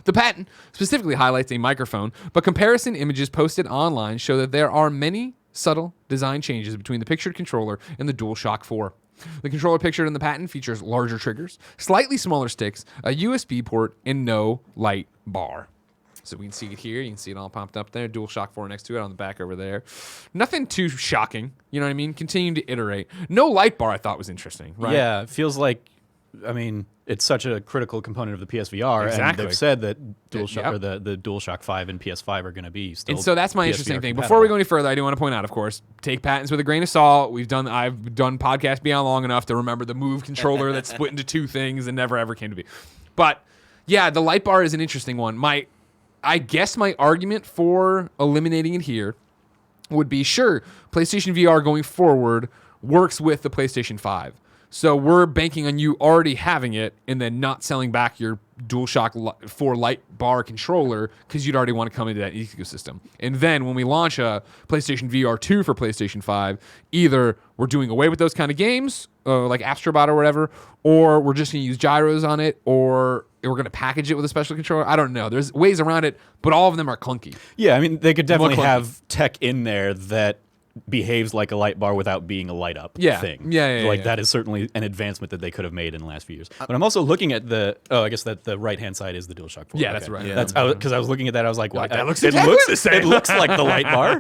The patent specifically highlights a microphone, but comparison images posted online show that there are many subtle design changes between the pictured controller and the DualShock 4. The controller pictured in the patent features larger triggers, slightly smaller sticks, a USB port, and no light bar. So we can see it here. You can see it all popped up there. DualShock 4 next to it on the back over there. Nothing too shocking. You know what I mean? Continuing to iterate. No light bar I thought was interesting, right? Yeah, it feels like, I mean, it's such a critical component of the PSVR, exactly. And they've said that DualShock or the DualShock 5 and PS5 are going to be still. And so that's my PSVR interesting thing. compatible. Before we go any further, I do want to point out, of course, take patents with a grain of salt. I've done podcasts beyond long enough to remember the Move controller that's split into 2 things and never ever came to be. But yeah, the light bar is an interesting one. I guess my argument for eliminating it here would be, sure, PlayStation VR going forward works with the PlayStation 5. So we're banking on you already having it and then not selling back your DualShock 4 light bar controller because you'd already want to come into that ecosystem. And then when we launch a PlayStation VR 2 for PlayStation 5, either we're doing away with those kind of games, like Astrobot or whatever, or we're just going to use gyros on it, or we're going to package it with a special controller. I don't know. There's ways around it, but all of them are clunky. Yeah, I mean, they could definitely have tech in there that behaves like a light bar without being a light up Yeah. thing. Yeah, Like yeah. that is certainly an advancement that they could have made in the last few years. But I'm also looking at I guess that the right hand side is the DualShock 4. Yeah, that's right. Yeah. That's because I was looking at that. I was like, well, that looks it exactly looks the same. It looks like the light bar.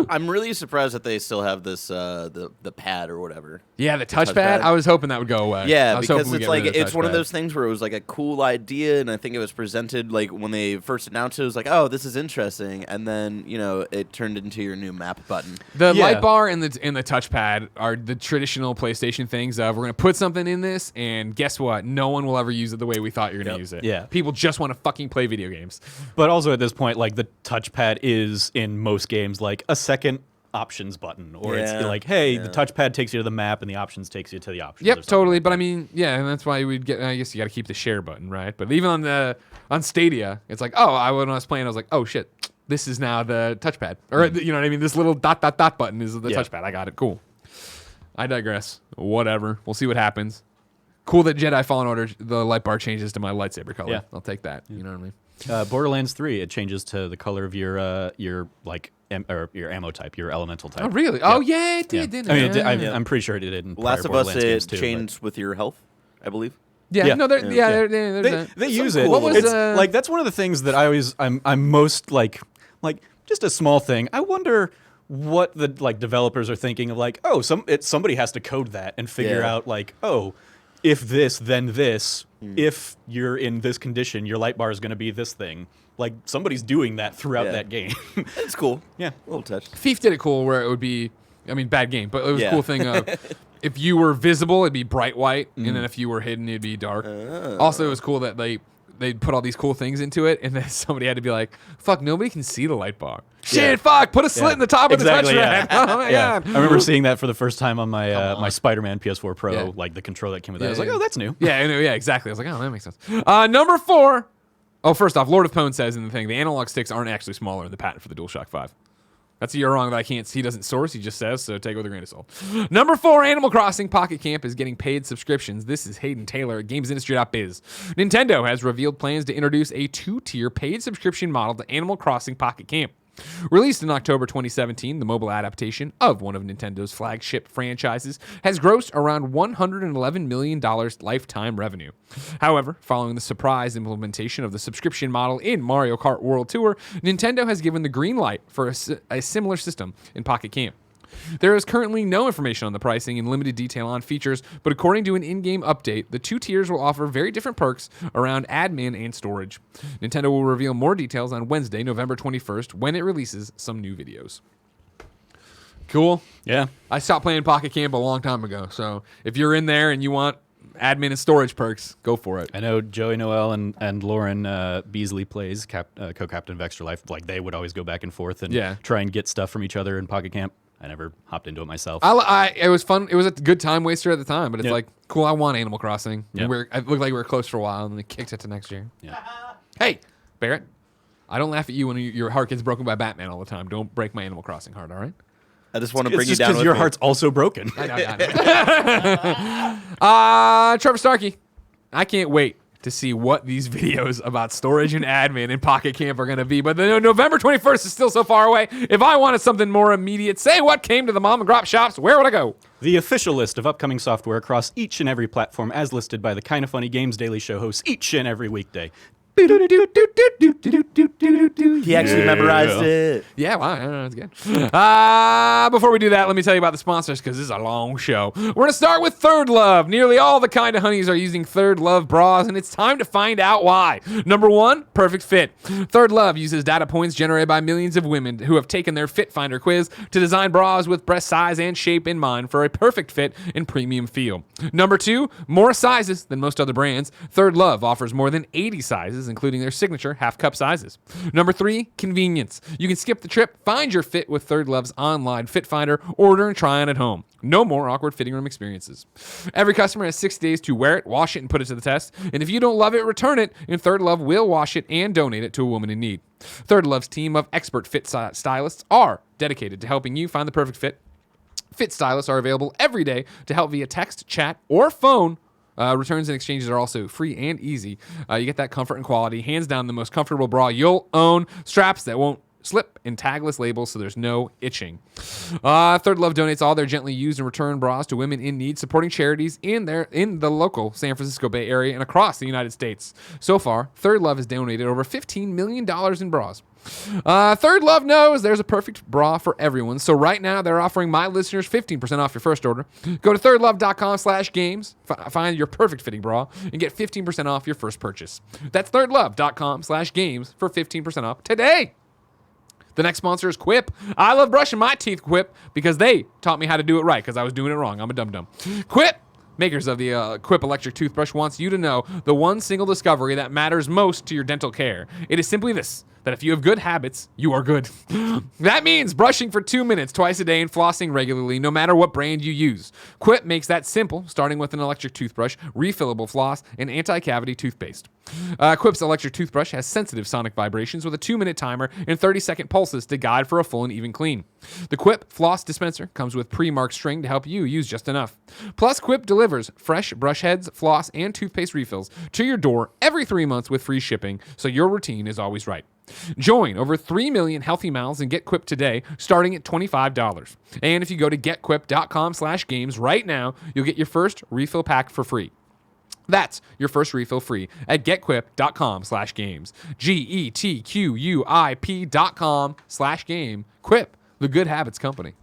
I'm really surprised that they still have this the pad or whatever. Yeah, the touchpad. Touchpad. I was hoping that would go away. I Yeah, was because hoping we'd it's get rid like of the it's one of touchpad. those things where it was like a cool idea, and I think it was presented like when they first announced it, it was like, oh, this is interesting, and then it turned into your new map button. The Yeah. light bar and the touchpad are the traditional PlayStation things of we're going to put something in this, and guess what? No one will ever use it the way we thought you're going to use it. Yeah. People just want to fucking play video games. But also at this point, like the touchpad is in most games like a second options button, or it's Yeah. like, hey, the touchpad takes you to the map and the options takes you to the options. or Yep, something totally. like But that. I mean, yeah, and that's why we'd get. I guess you got to keep the share button, right? But even on Stadia, it's like, when I was playing, I was like, oh shit, this is now the touchpad, or you know what I mean? This little dot button is the Yeah. touchpad. I got it. Cool. I digress. Whatever. We'll see what happens. Cool that Jedi Fallen Order, the light bar changes to my lightsaber color. Yeah. I'll take that. You know what I mean? Borderlands 3, it changes to the color of your like or your ammo type, your elemental type. Oh really? Oh yeah, it did. Yeah. Didn't I mean, it? I'm, I'm pretty sure it did in Last prior of Us, Borderlands games it too, but- changed with your health, I believe. Yeah. Yeah. No, they're, Yeah. there's They, that. they That's use so it. cool. What was, It's like that's one of the things that I'm most like just a small thing. I wonder what the developers are thinking of somebody has to code that and figure Yeah. out if this then this, if you're in this condition your light bar is going to be this thing. Like somebody's doing that throughout Yeah. that game. It's cool. Yeah. A little touch. Thief did it cool where it would be, I mean, bad game, but it was a Yeah. cool thing of if you were visible, it'd be bright white, and then if you were hidden, it'd be dark. Also, it was cool that they put all these cool things into it, and then somebody had to be like, fuck, nobody can see the light bar. Shit, fuck, put a slit in the top Exactly, of the yeah. touchpad. Oh my Yeah. god. I remember seeing that for the first time on my on. my Spider-Man PS4 Pro, Yeah. like the controller that came with that. Yeah, I was like, yeah. oh, that's new. Yeah, I know, yeah, exactly. I was like, oh, that makes sense. Number 4. Oh, first off, Lord of Pwn says in the thing, the analog sticks aren't actually smaller in the patent for the DualShock 5. That's a year wrong that I can't see. He doesn't source. He just says, so take it with a grain of salt. Number 4, Animal Crossing Pocket Camp is getting paid subscriptions. This is Hayden Taylor at GamesIndustry.biz. Nintendo has revealed plans to introduce a 2-tier paid subscription model to Animal Crossing Pocket Camp. Released in October 2017, the mobile adaptation of one of Nintendo's flagship franchises has grossed around $111 million lifetime revenue. However, following the surprise implementation of the subscription model in Mario Kart World Tour, Nintendo has given the green light for a similar system in Pocket Camp. There is currently no information on the pricing and limited detail on features, but according to an in-game update, the 2 tiers will offer very different perks around admin and storage. Nintendo will reveal more details on Wednesday, November 21st, when it releases some new videos. Cool. Yeah. I stopped playing Pocket Camp a long time ago, so if you're in there and you want admin and storage perks, go for it. I know Joey Noel and Lauren Beasley plays co-captain of Extra Life. Like they would always go back and forth and Yeah. try and get stuff from each other in Pocket Camp. I never hopped into it myself. It was fun. It was a good time waster at the time, but it's Yeah. like, cool, I want Animal Crossing. Yeah. And it looked like we were close for a while, and then they kicked it to next year. yeah. Hey, Barrett, I don't laugh at you when your heart gets broken by Batman all the time. Don't break my Animal Crossing heart, all right? I just want to It's bring you just down because with your me. heart's also broken. I know. Trevor Starkey, I can't wait to see what these videos about storage and admin in Pocket Camp are going to be. But November 21st is still so far away. If I wanted something more immediate, say what came to the mom and grop shops, where would I go? The official list of upcoming software across each and every platform as listed by the Kinda Funny Games Daily Show hosts each and every weekday. He actually memorized it. Yeah, wow, that's good. Before we do that, let me tell you about the sponsors because this is a long show. We're going to start with Thirdlove. Nearly all the Kinda Honeys are using Thirdlove bras, and it's time to find out why. Number 1, perfect fit. Thirdlove uses data points generated by millions of women who have taken their Fit Finder quiz to design bras with breast size and shape in mind for a perfect fit and premium feel. Number 2, more sizes than most other brands. Thirdlove offers more than 80 sizes, including their signature half-cup sizes. Number 3, convenience. You can skip the trip, find your fit with Thirdlove's online fit finder, order and try on at home. No more awkward fitting room experiences. Every customer has 60 days to wear it, wash it, and put it to the test. And if you don't love it, return it, and Thirdlove will wash it and donate it to a woman in need. Thirdlove's team of expert fit stylists are dedicated to helping you find the perfect fit. Fit stylists are available every day to help via text, chat, or phone. Returns and exchanges are also free and easy. You get that comfort and quality. Hands down, the most comfortable bra you'll own. Straps that won't slip and tagless labels so there's no itching. Thirdlove donates all their gently used and returned bras to women in need, supporting charities in the local San Francisco Bay Area and across the United States. So far, Thirdlove has donated over $15 million in bras. Thirdlove knows there's a perfect bra for everyone, so right now they're offering my listeners 15% off your first order. Go to thirdlove.com/games, find your perfect fitting bra, and get 15% off your first purchase. That's thirdlove.com/games for 15% off today. The next sponsor is Quip. I love brushing my teeth, Quip, because they taught me how to do it right, because I was doing it wrong. I'm a dum-dum. Quip, makers of the Quip electric toothbrush, wants you to know the one single discovery that matters most to your dental care. It is simply this: that if you have good habits, you are good. That means brushing for 2 minutes twice a day and flossing regularly, no matter what brand you use. Quip makes that simple, starting with an electric toothbrush, refillable floss, and anti-cavity toothpaste. Quip's electric toothbrush has sensitive sonic vibrations with a 2-minute timer and 30-second pulses to guide for a full and even clean. The Quip floss dispenser comes with pre-marked string to help you use just enough. Plus, Quip delivers fresh brush heads, floss, and toothpaste refills to your door every 3 months with free shipping, so your routine is always right. Join over 3 million healthy mouths and get Quip today, starting at $25. And if you go to getquip.com/games right now, you'll get your first refill pack for free. That's your first refill free at getquip.com/games. GETQUIP.com/game. Quip, the good habits company.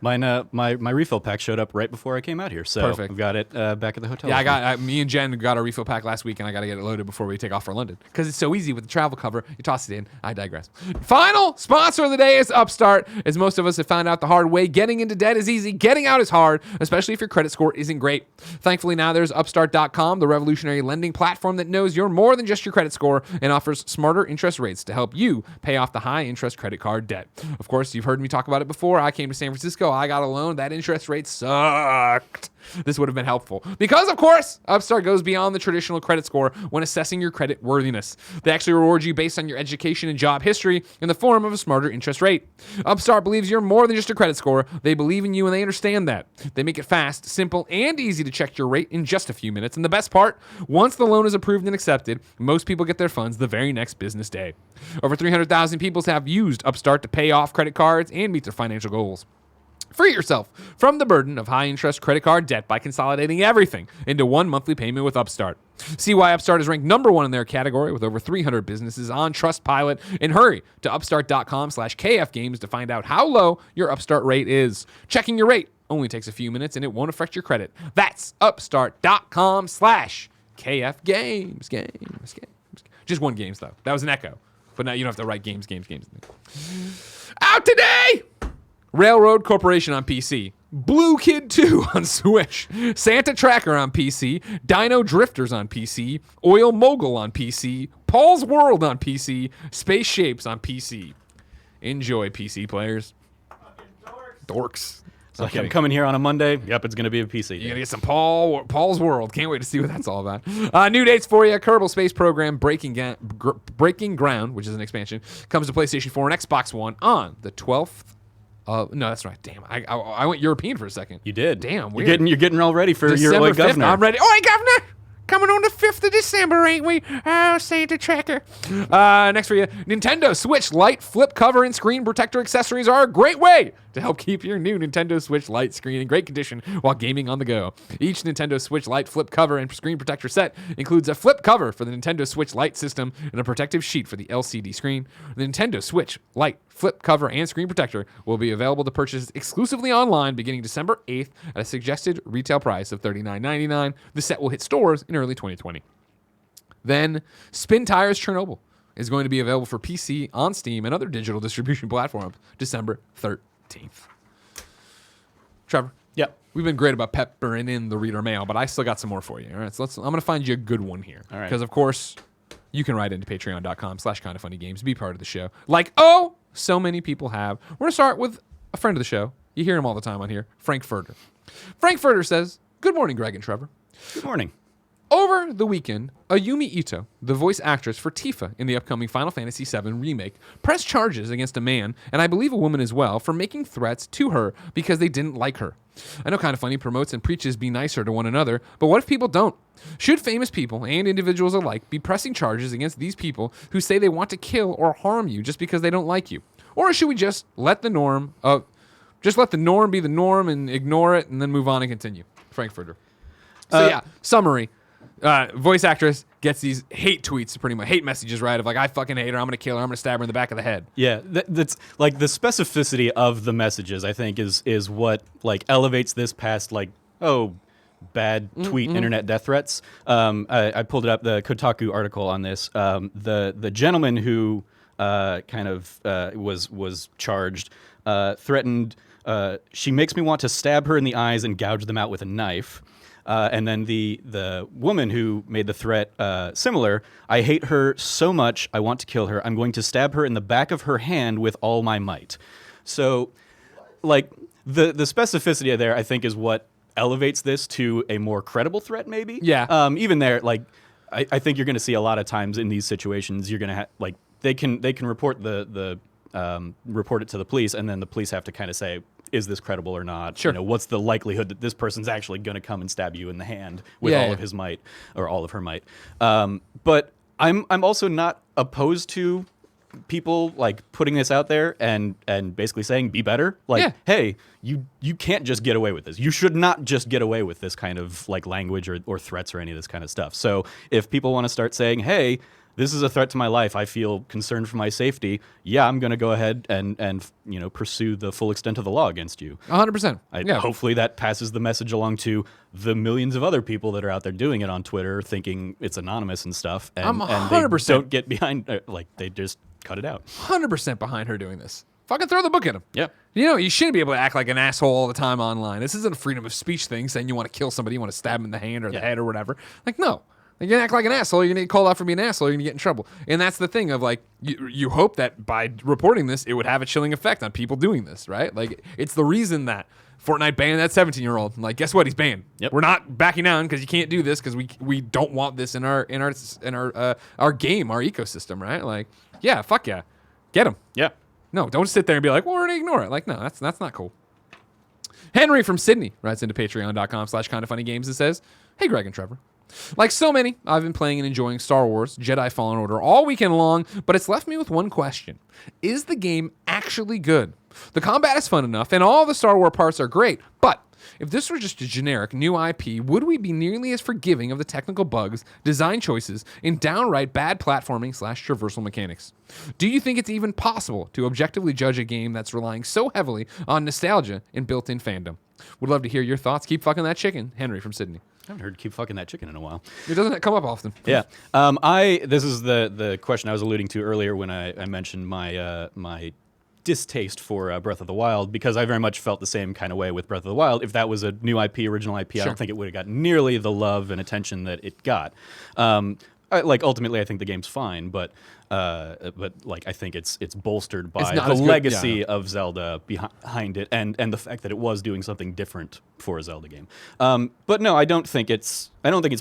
Mine, my refill pack showed up right before I came out here, so Perfect. I've got it back at the hotel. Yeah, me and Jen got a refill pack last week, and I got to get it loaded before we take off for London. Because it's so easy with the travel cover. You toss it in. I digress. Final sponsor of the day is Upstart. As most of us have found out the hard way, getting into debt is easy. Getting out is hard, especially if your credit score isn't great. Thankfully, now there's Upstart.com, the revolutionary lending platform that knows you're more than just your credit score and offers smarter interest rates to help you pay off the high-interest credit card debt. Of course, you've heard me talk about it before. I came to San Francisco. I got a loan. That interest rate sucked. This would have been helpful because, of course, Upstart goes beyond the traditional credit score when assessing your credit worthiness. They actually reward you based on your education and job history in the form of a smarter interest rate. Upstart believes you're more than just a credit score. They believe in you and they understand that. They make it fast, simple, and easy to check your rate in just a few minutes. And the best part, once the loan is approved and accepted, most people get their funds the very next business day. Over 300,000 people have used Upstart to pay off credit cards and meet their financial goals. Free yourself from the burden of high-interest credit card debt by consolidating everything into one monthly payment with Upstart. See why Upstart is ranked #1 in their category with over 300 businesses on Trustpilot, and hurry to upstart.com/kfgames to find out how low your Upstart rate is. Checking your rate only takes a few minutes and it won't affect your credit. That's upstart.com/kfgames. Games. Just one games, though. That was an echo. But now you don't have to write games. Out today! Railroad Corporation on PC, Blue Kid 2 on Switch, Santa Tracker on PC, Dino Drifters on PC, Oil Mogul on PC, Paul's World on PC, Space Shapes on PC. Enjoy, PC players. Dorks. So I'm coming here on a Monday. Yep, it's going to be a PC. You're going to get some Paul's World. Can't wait to see what that's all about. New dates for you. Kerbal Space Program Breaking Ground, which is an expansion, comes to PlayStation 4 and Xbox One on the 12th. No, that's right. Damn, I went European for a second. You did. Damn, weird. You're getting all ready for December your 5th, governor. I'm ready. Oi, governor! Coming on the 5th of December, ain't we? Oh, Santa Tracker. Next for you, Nintendo Switch Lite flip cover and screen protector accessories are a great way to help keep your new Nintendo Switch Lite screen in great condition while gaming on the go. Each Nintendo Switch Lite flip cover and screen protector set includes a flip cover for the Nintendo Switch Lite system and a protective sheet for the LCD screen. The Nintendo Switch Lite flip cover and screen protector will be available to purchase exclusively online beginning December 8th at a suggested retail price of $39.99. The set will hit stores in early 2020. Then, Spin Tires Chernobyl is going to be available for PC on Steam and other digital distribution platforms December 13th. Trevor. Yep. We've been great about peppering in the reader mail, but I still got some more for you. All right, so I'm going to find you a good one here. All right. Because, of course, you can write into patreon.com/kindoffunnygames, be part of the show. So many people have. We're going to start with a friend of the show. You hear him all the time on here, Frankfurter. Frankfurter says, "Good morning, Greg and Trevor. Good morning. Over the weekend, Ayumi Ito, the voice actress for Tifa in the upcoming Final Fantasy VII Remake, pressed charges against a man, and I believe a woman as well, for making threats to her because they didn't like her. I know Kind of Funny promotes and preaches be nicer to one another, but what if people don't? Should famous people and individuals alike be pressing charges against these people who say they want to kill or harm you just because they don't like you? Or should we just let the norm be the norm and ignore it and then move on and continue? Frankfurter. So yeah, summary. Voice actress gets these hate tweets, pretty much hate messages, right? Of like, I fucking hate her. I'm gonna kill her. I'm gonna stab her in the back of the head. Yeah, that's like the specificity of the messages. I think is what like elevates this past like bad tweet internet death threats. I pulled it up, the Kotaku article on this. The gentleman who kind of was charged threatened. She makes me want to stab her in the eyes and gouge them out with a knife. And then the woman who made the threat similar, I hate her so much, I want to kill her. I'm going to stab her in the back of her hand with all my might. So, like, the specificity there, I think, is what elevates this to a more credible threat, maybe. Yeah. Even there, like, I think you're going to see a lot of times in these situations, you're going to have, like, they can report report it to the police, and then the police have to kind of say, is this credible or not? Sure. You know, what's the likelihood that this person's actually going to come and stab you in the hand with all of his might or all of her might? But I'm also not opposed to people like putting this out there and basically saying be better. Like, hey, you can't just get away with this. You should not just get away with this kind of like language or threats or any of this kind of stuff. So if people want to start saying, hey, this is a threat to my life, I feel concerned for my safety, yeah, I'm going to go ahead and you know, pursue the full extent of the law against you. 100%. Hopefully that passes the message along to the millions of other people that are out there doing it on Twitter, thinking it's anonymous and stuff, and they don't get behind, like, they just cut it out. 100% behind her doing this. Fucking throw the book at him. Yeah. You know, you shouldn't be able to act like an asshole all the time online. This isn't a freedom of speech thing saying you want to kill somebody, you want to stab him in the hand or the head or whatever. Like, no. You're going to act like an asshole, you're going to get called out for being an asshole, you're going to get in trouble. And that's the thing of, like, you hope that by reporting this, it would have a chilling effect on people doing this, right? Like, it's the reason that Fortnite banned that 17-year-old. Like, guess what? He's banned. Yep. We're not backing down because you can't do this because we don't want this in our game, our ecosystem, right? Like, yeah, fuck yeah. Get him. Yeah. No, don't sit there and be like, well, we're going to ignore it. Like, no, that's not cool. Henry from Sydney writes into patreon.com/kindoffunnygames and says, hey, Greg and Trevor. Like so many, I've been playing and enjoying Star Wars Jedi Fallen Order all weekend long, but it's left me with one question. Is the game actually good? The combat is fun enough, and all the Star Wars parts are great, but if this were just a generic new IP, would we be nearly as forgiving of the technical bugs, design choices, and downright bad platforming/traversal mechanics? Do you think it's even possible to objectively judge a game that's relying so heavily on nostalgia and built-in fandom? Would love to hear your thoughts. Keep fucking that chicken. Henry from Sydney. I haven't heard keep fucking that chicken in a while. It doesn't come up often. Yeah. This is the question I was alluding to earlier when I mentioned my my distaste for Breath of the Wild, because I very much felt the same kind of way with Breath of the Wild. If that was a new IP, original IP, I don't think it would have got nearly the love and attention that it got. Ultimately, I think the game's fine, but like I think it's bolstered by the legacy of Zelda behind it, and the fact that it was doing something different for a Zelda game. But no, I don't think it's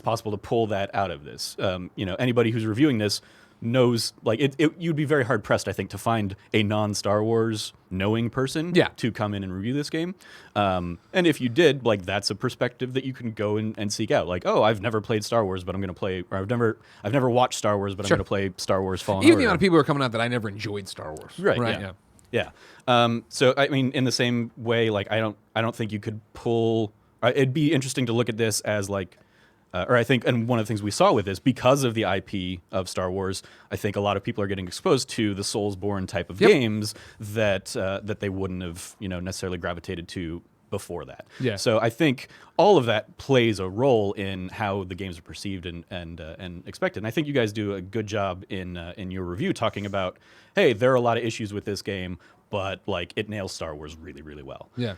possible to pull that out of this. Anybody who's reviewing this knows, like, you'd be very hard pressed, I think, to find a non-Star Wars knowing person to come in and review this game. And if you did, like, that's a perspective that you can go and seek out. Like, oh, I've never played Star Wars, but I'm going to play, or I've never watched Star Wars, but I'm going to play Star Wars Fallen Order. Even the amount of people who are coming out that I never enjoyed Star Wars. Right. Yeah. So I mean, in the same way, like, I don't think you could pull. It'd be interesting to look at this as like. Or I think, and one of the things we saw with this, because of the IP of Star Wars, I think a lot of people are getting exposed to the Soulsborne type of games that they wouldn't have, necessarily gravitated to before that. Yeah. So I think all of that plays a role in how the games are perceived and expected. And I think you guys do a good job in your review talking about, hey, there are a lot of issues with this game, but like it nails Star Wars really, really well. Yeah.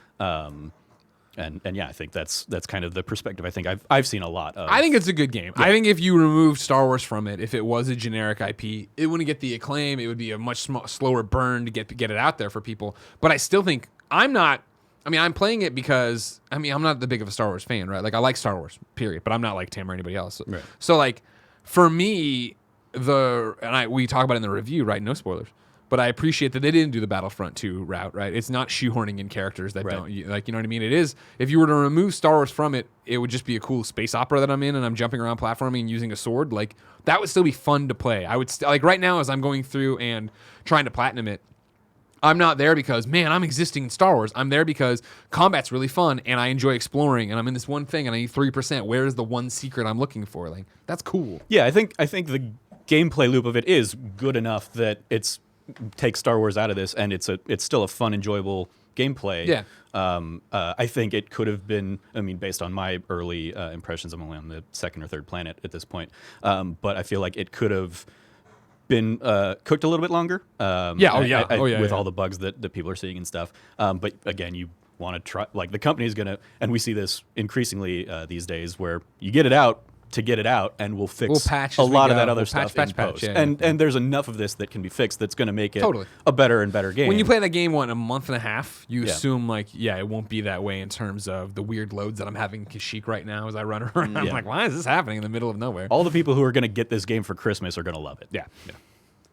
And yeah, I think that's kind of the perspective I think I've seen a lot of. I think it's a good game. Yeah. I think if you removed Star Wars from it, if it was a generic IP, it wouldn't get the acclaim. It would be a much slower burn to get it out there for people. But I still think I'm playing it because I'm not the big of a Star Wars fan, right? Like, I like Star Wars, period. But I'm not like Tim or anybody else. Right. So like for me, we talk about it in the review, right? No spoilers. But I appreciate that they didn't do the Battlefront 2 route, right? It's not shoehorning in characters that don't, like, you know what I mean? It is, if you were to remove Star Wars from it, it would just be a cool space opera that I'm in and I'm jumping around platforming and using a sword. Like, that would still be fun to play. I would, like, right now as I'm going through and trying to platinum it, I'm not there because, man, I'm existing in Star Wars. I'm there because combat's really fun and I enjoy exploring and I'm in this one thing and I need 3%. Where's the one secret I'm looking for? Like, that's cool. Yeah, I think the gameplay loop of it is good enough that it's takes Star Wars out of this, and it's still a fun, enjoyable gameplay. Yeah. I think it could have been. I mean, based on my early impressions, I'm only on the second or third planet at this point, but I feel like it could have been cooked a little bit longer. With all the bugs that people are seeing and stuff. But again, you want to try. Like the company's gonna, and we see this increasingly these days, where you get it out to get it out, and we'll patch a lot of that other stuff in post. Yeah, and there's enough of this that can be fixed that's going to make it totally a better and better game. When you play that game in a month and a half, you assume it won't be that way in terms of the weird loads that I'm having in Kashyyyk right now as I run around. I'm like, why is this happening in the middle of nowhere? All the people who are going to get this game for Christmas are going to love it. Yeah.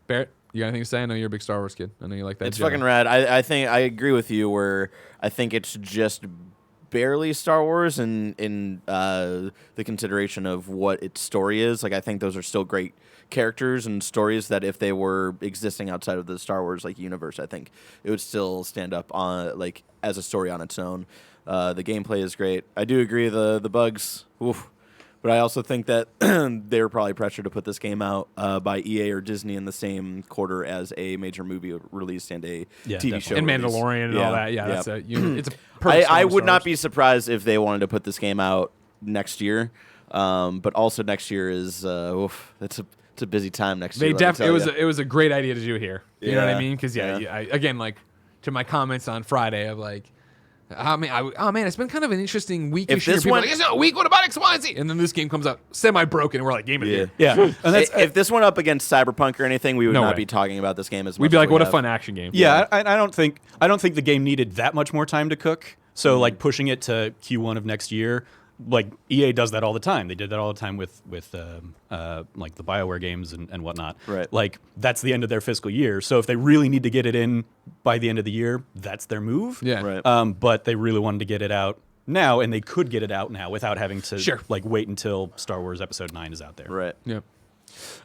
Barrett, you got anything to say? I know you're a big Star Wars kid. I know you like that. It's Jedi. fucking rad. I think I agree with you where I think it's just barely Star Wars in the consideration of what its story is. Like, I think those are still great characters and stories that if they were existing outside of the Star Wars universe, I think it would still stand up on as a story on its own. The gameplay is great. I do agree the bugs. Oof. But I also think that they were probably pressured to put this game out by EA or Disney in the same quarter as a major movie release and a TV show and release. Mandalorian and all that. Yeah, that's it's a perfect I storm of would Star not Wars. be surprised if they wanted to put this game out next year. But also next year is it's a busy time next year. It was a great idea to do here. You know what I Yeah. mean? Because again, to my comments on Friday of it's been kind of an interesting week. If this one, it's not a week. What about X, Y, and Z? And then this game comes out semi-broken, and we're like, game of the year. Yeah. And that's, if this went up against Cyberpunk or anything, we would No not way. be talking about this game as much. We'd be like, as we what a have. fun action game. yeah, I don't think the game needed that much more time to cook. So pushing it to Q1 of next year, EA does that all the time. They did that all the time with the BioWare games and whatnot. Right. That's the end of their fiscal year. So if they really need to get it in by the end of the year, that's their move. Yeah. Right. But they really wanted to get it out now, and they could get it out now without having to wait until Star Wars Episode 9 is out there. Right. Yep.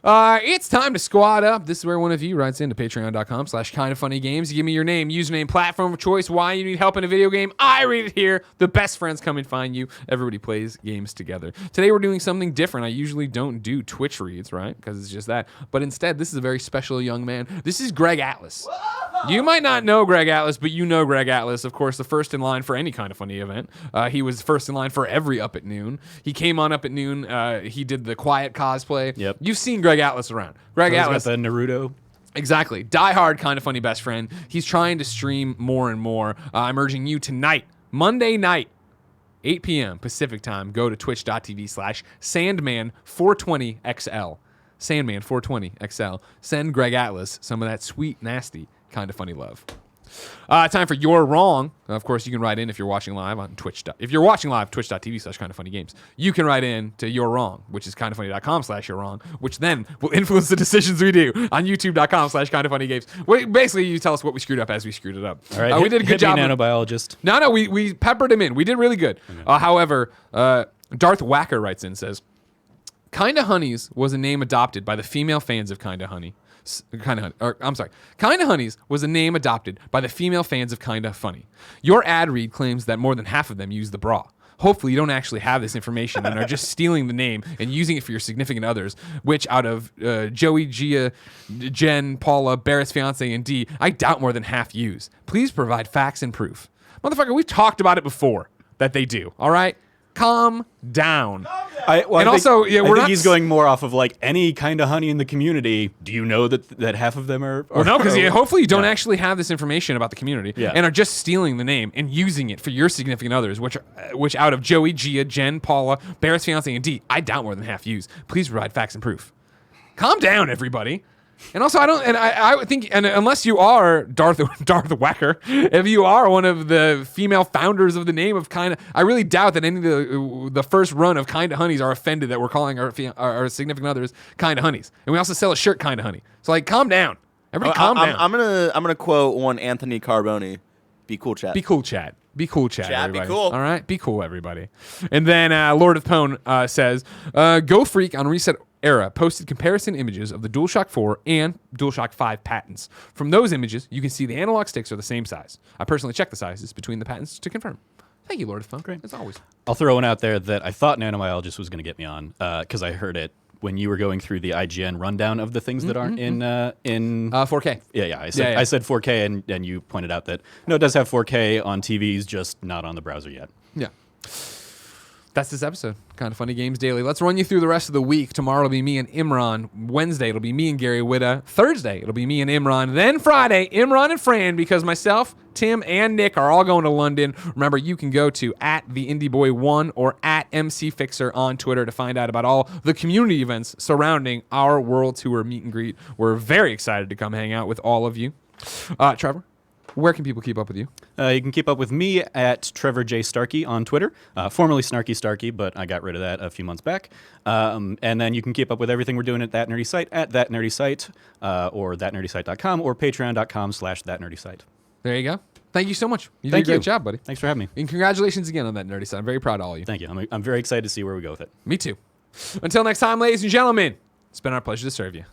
It's time to squad up. This is where one of you writes into patreon.com/kindoffunnygames. You give me your name, username, platform of choice, why you need help in a video game. I read it here. The best friends come and find you. Everybody plays games together. Today we're doing something different. I usually don't do Twitch reads, right? Because it's just that. But instead, this is a very special young man. This is Greg Atlus. You might not know Greg Atlus, but you know Greg Atlus, of course, the first in line for any kind of funny event. He was first in line for every Up at Noon. He came on Up at Noon. He did the Quiet cosplay. Yep. You've seen Greg Atlas around. Greg He's Atlas. got the Naruto. Exactly. Die hard, kind of funny best friend. He's trying to stream more and more. I'm urging you tonight, Monday night, 8 p.m. Pacific time, go to twitch.tv/Sandman420XL. Sandman420XL. Send Greg Atlas some of that sweet, nasty, kind of funny love. Time for You're Wrong. Of course, you can write in if you're watching live on Twitch. If you're watching live, twitch.tv/kindoffunnygames. You can write in to You're Wrong, which is kindoffunny.com/You're Wrong, which then will influence the decisions we do on youtube.com/kindoffunnygames. Basically, you tell us what we screwed up as we screwed it up. All right. We did a good job. Nanobiologist. No, we peppered him in. We did really good. However, Darth Whacker writes in, says, Kinda Honeys was a name adopted by the female fans of Kinda Honey. Kinda Honeys was a name adopted by the female fans of Kinda Funny. Your ad read claims that more than half of them use the bra. Hopefully you don't actually have this information and are just stealing the name and using it for your significant others, which out of Joey, Gia, Jen, Paula, Barrett's fiance, and Dee, I doubt more than half use. Please provide facts and proof. Motherfucker, we've talked about it before that they do, all right? Calm down. I think he's s- going more off of any kind of honey in the community. Do you know that half of them are? Well, no, because hopefully you don't actually have this information about the community Yeah. and are just stealing the name and using it for your significant others, which out of Joey, Gia, Jen, Paula, Barrett's fiance, and Dee, I doubt more than half use. Please provide facts and proof. Calm down, everybody. And also, I would think, and unless you are Darth Whacker, if you are one of the female founders of the name of Kinda, I really doubt that any of the first run of Kinda Honeys are offended that we're calling our significant others Kinda Honeys. And we also sell a shirt Kinda Honey. So calm down. Everybody calm down. I'm gonna quote one Anthony Carboni. Be cool, chat. Be cool, Chad. Be cool, chat. Chat, be everybody. cool. All right, be cool, everybody. And then Lord of Pwn says, Go Freak on Reset Era posted comparison images of the DualShock 4 and DualShock 5 patents. From those images, you can see the analog sticks are the same size. I personally checked the sizes between the patents to confirm. Thank you, Lord of Pwn. Great, as always. I'll throw one out there that I thought Nanomyologist was going to get me on because I heard it when you were going through the IGN rundown of the things that aren't in 4K. Yeah. I said 4K, and you pointed out that no, it does have 4K on TVs, just not on the browser yet. Yeah. That's this episode. Kind of Funny Games Daily. Let's run you through the rest of the week. Tomorrow it'll be me and Imran. Wednesday it'll be me and Gary Witta. Thursday it'll be me and Imran. Then Friday, Imran and Fran, because myself, Tim, and Nick are all going to London. Remember, you can go to @TheIndieBoy1 or @MCFixer on Twitter to find out about all the community events surrounding our World Tour meet and greet. We're very excited to come hang out with all of you. Trevor, where can people keep up with you? You can keep up with me at Trevor J. Starkey on Twitter, formerly Snarky Starkey, but I got rid of that a few months back. And then you can keep up with everything we're doing at That Nerdy Site at That Nerdy Site or thatnerdysite.com or patreon.com/thatnerdysite. There you go. Thank you so much. You Thank did a you. great job, buddy. Thanks for having me. And congratulations again on That Nerdy Site. I'm very proud of all of you. Thank you. I'm very excited to see where we go with it. Me too. Until next time, ladies and gentlemen, it's been our pleasure to serve you.